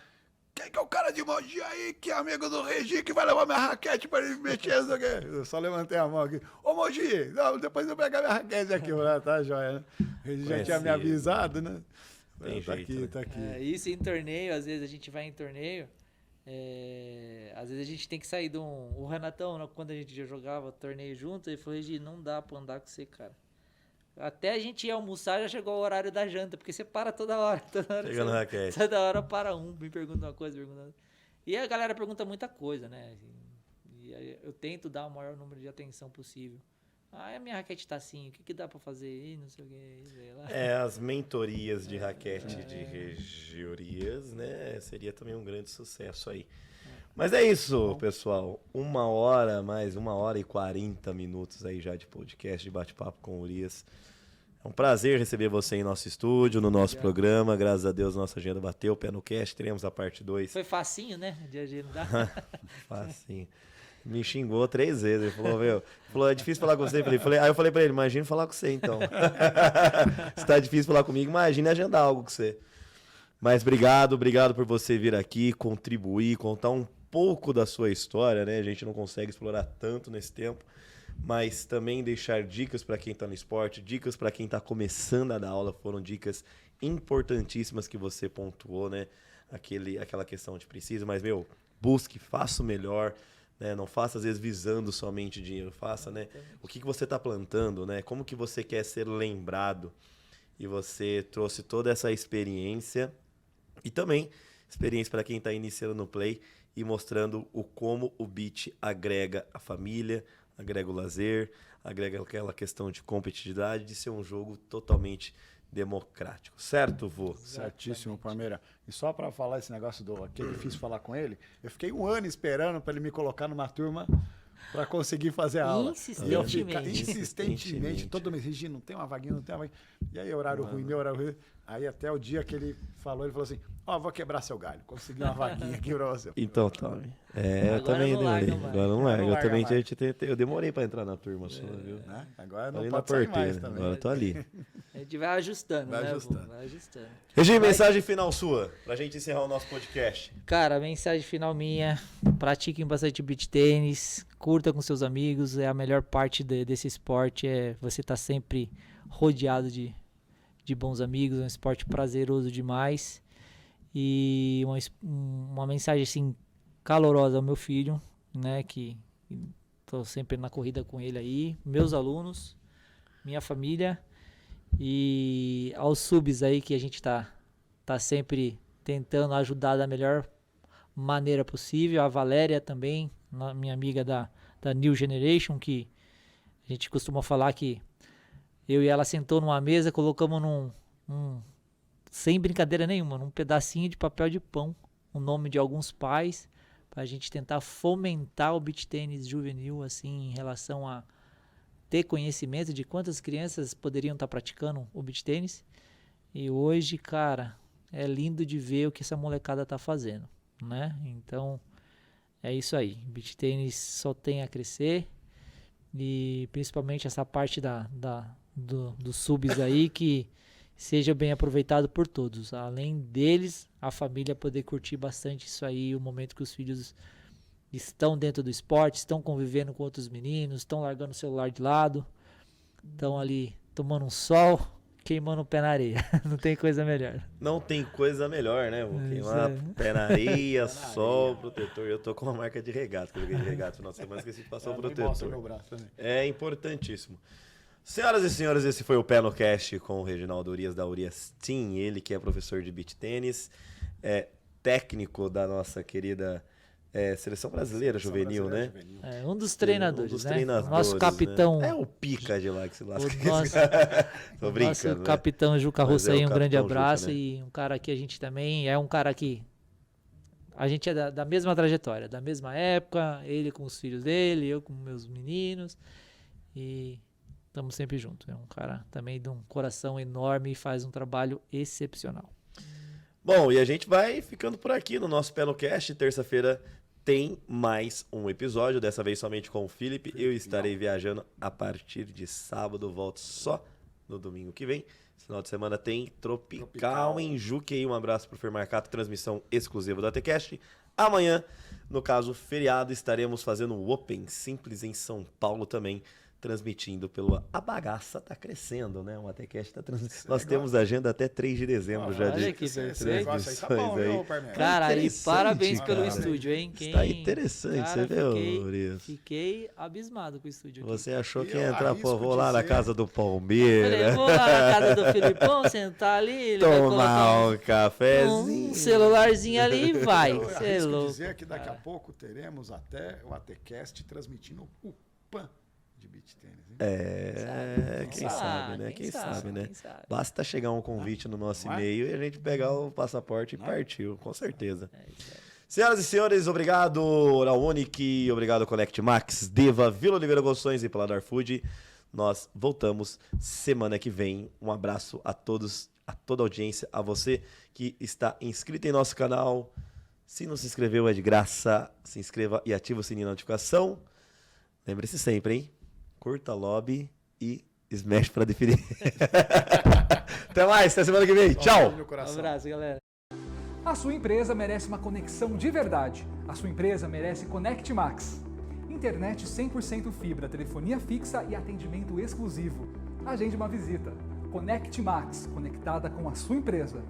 quem que é o cara de Mogi aí, que é amigo do Regi, que vai levar minha raquete para ele mexer isso aqui? Eu só levantei a mão aqui, ô Mogi, não, depois eu pegar minha raquete aqui, tá joia, né? O Regi já tinha me avisado, né? Tem tá jeito, aqui, né? tá aqui. Isso em torneio, às vezes a gente vai em torneio, às vezes a gente tem que sair o Renatão, quando a gente já jogava torneio junto, ele falou, Regi, não dá pra andar com você, cara. Até a gente ia almoçar, já chegou o horário da janta, porque você para toda hora. Pegando raquete. Toda hora para me pergunta uma coisa, pergunta outra. E a galera pergunta muita coisa, né? E eu tento dar o maior número de atenção possível. A minha raquete tá assim, o que dá pra fazer? Não sei o que, sei lá. As mentorias de raquete de regiorias, né? Seria também um grande sucesso aí. Mas é isso, pessoal. 1 hora e 40 minutos aí já de podcast, de bate-papo com o Urias. É um prazer receber você em nosso estúdio, no nosso programa. Graças a Deus, nossa agenda bateu, pé no cast. Teremos a parte 2. Foi facinho, né? De agendar. Facinho. Me xingou 3 vezes. Ele falou, é difícil falar com você. Aí eu falei pra ele, imagina falar com você então. Se tá difícil falar comigo, imagina agendar algo com você. Mas obrigado por você vir aqui, contribuir, contar um pouco da sua história, né? A gente não consegue explorar tanto nesse tempo, mas também deixar dicas para quem está no esporte, dicas para quem está começando a dar aula, foram dicas importantíssimas que você pontuou, né? Aquela questão de preciso, mas, busque, faça o melhor, né? Não faça, às vezes, visando somente dinheiro, faça, né? O que você está plantando, né? Como que você quer ser lembrado? E você trouxe toda essa experiência e também experiência para quem está iniciando no Play e mostrando como o beat agrega a família, agrega o lazer, agrega aquela questão de competitividade, de ser um jogo totalmente democrático. Certo, vô? Certíssimo, Palmeira. E só para falar esse negócio que é difícil falar com ele, eu fiquei 1 ano esperando para ele me colocar numa turma para conseguir fazer a aula. Insistentemente, todo mês, Regi, não tem uma vaguinha, não tem uma vaguinha. E aí, horário ruim, meu horário ruim. Aí até o dia que ele falou assim, vou quebrar seu galho, consegui uma vaguinha aqui pra você. Então, Tommy. Eu também demorei. Agora não larga. Eu demorei pra entrar na turma sua, viu? Agora não pode sair mais também. também. Agora eu tô ali. gente vai ajustando, Vai né? ajustando. Vai ajustando. Regi, mensagem final sua, pra gente encerrar o nosso podcast. Cara, a mensagem final minha, pratiquem bastante beach tênis, curta com seus amigos, é a melhor parte desse esporte, é você estar sempre rodeado de bons amigos, é um esporte prazeroso demais. E uma mensagem assim calorosa ao meu filho, né, que tô sempre na corrida com ele aí, meus alunos, minha família e aos subs aí que a gente tá sempre tentando ajudar da melhor maneira possível. A Valéria também, minha amiga da New Generation, que a gente costuma falar que eu e ela sentou numa mesa, colocamos sem brincadeira nenhuma, num pedacinho de papel de pão, o nome de alguns pais, pra gente tentar fomentar o beach tênis juvenil, assim, em relação a ter conhecimento de quantas crianças poderiam estar praticando o beach tênis. E hoje, cara, é lindo de ver o que essa molecada tá fazendo, né? Então, é isso aí. Beach tênis só tem a crescer. E principalmente essa parte dos subs aí, que seja bem aproveitado por todos. Além deles, a família poder curtir bastante isso aí, o momento que os filhos estão dentro do esporte, estão convivendo com outros meninos, estão largando o celular de lado, estão ali tomando um sol, queimando o pé na areia. Não tem coisa melhor. Não tem coisa melhor, né? Vou queimar pé na areia, sol, protetor. Eu tô com uma marca de regata, que eu joguei de regata no final de semana, esqueci de passar o protetor. Meu braço também. É importantíssimo. Senhoras e senhores, esse foi o Pé no Cast com o Reginaldo Urias, da Urias Team. Ele que é professor de beach tênis, é técnico da nossa querida Seleção Brasileira Juvenil, né? É um dos treinadores, Um dos né? treinadores, Nosso capitão... né? É o pica de lá que se lasca. Tô brincando, Nosso né? capitão Juca Mas Russa é o aí, um grande capitão Juca, abraço. né? E um cara que a gente também é um cara que... A gente é da mesma trajetória, da mesma época. Ele com os filhos dele, eu com meus meninos. E estamos sempre juntos. É um cara também de um coração enorme e faz um trabalho excepcional. Bom, e a gente vai ficando por aqui no nosso Pé no Cast. Terça-feira tem mais um episódio, dessa vez somente com o Felipe. Eu estarei viajando a partir de sábado, volto só no domingo que vem. Esse final de semana tem Tropical em Juqueí. Um abraço pro Fer Marcato, transmissão exclusiva do ATCast. Amanhã, no caso feriado, estaremos fazendo o Open Simples em São Paulo também, transmitindo pelo... A bagaça tá crescendo, né? O ATCast tá transmitindo. Nós temos agenda até 3 de dezembro já olha de que Esse negócio aí tá bom, aí. viu, Parmeira? Cara, e interessante, parabéns pelo cara. estúdio, hein? Está interessante, Cara, você viu, Urias? Fiquei abismado com o estúdio aqui. Você achou que Eu ia entrar, pô, arrisco vou lá na dizer- casa do Falei, Palmeiras, vou lá na casa do Filipão, sentar ali, ele vai tomar colocar um cafezinho. um celularzinho ali e vai. Eu Você é arrisco louco. dizer que daqui a cara. pouco teremos até o ATCast transmitindo o PAN de beach tênis. Hein? Quem sabe, né? Quem sabe, né? quem sabe. Basta chegar um convite no nosso Não é? e-mail e a gente pegar o passaporte e Não é? partiu, com certeza. É isso aí. Senhoras e senhores, obrigado Oral Unique, obrigado Connect Max, Deva, Vila Oliveira Golções e Paladar Food. Nós voltamos semana que vem. Um abraço a todos, a toda a audiência, a você que está inscrito em nosso canal. Se não se inscreveu, é de graça. Se inscreva e ative o sininho de notificação. Lembre-se sempre, hein? Curta, lobby e smash para definir. Até mais, até semana que vem. Tchau! No Um coração. abraço, galera. A sua empresa merece uma conexão de verdade. A sua empresa merece Connect Max. Internet 100% fibra, telefonia fixa e atendimento exclusivo. Agende uma visita. Connect Max, conectada com a sua empresa.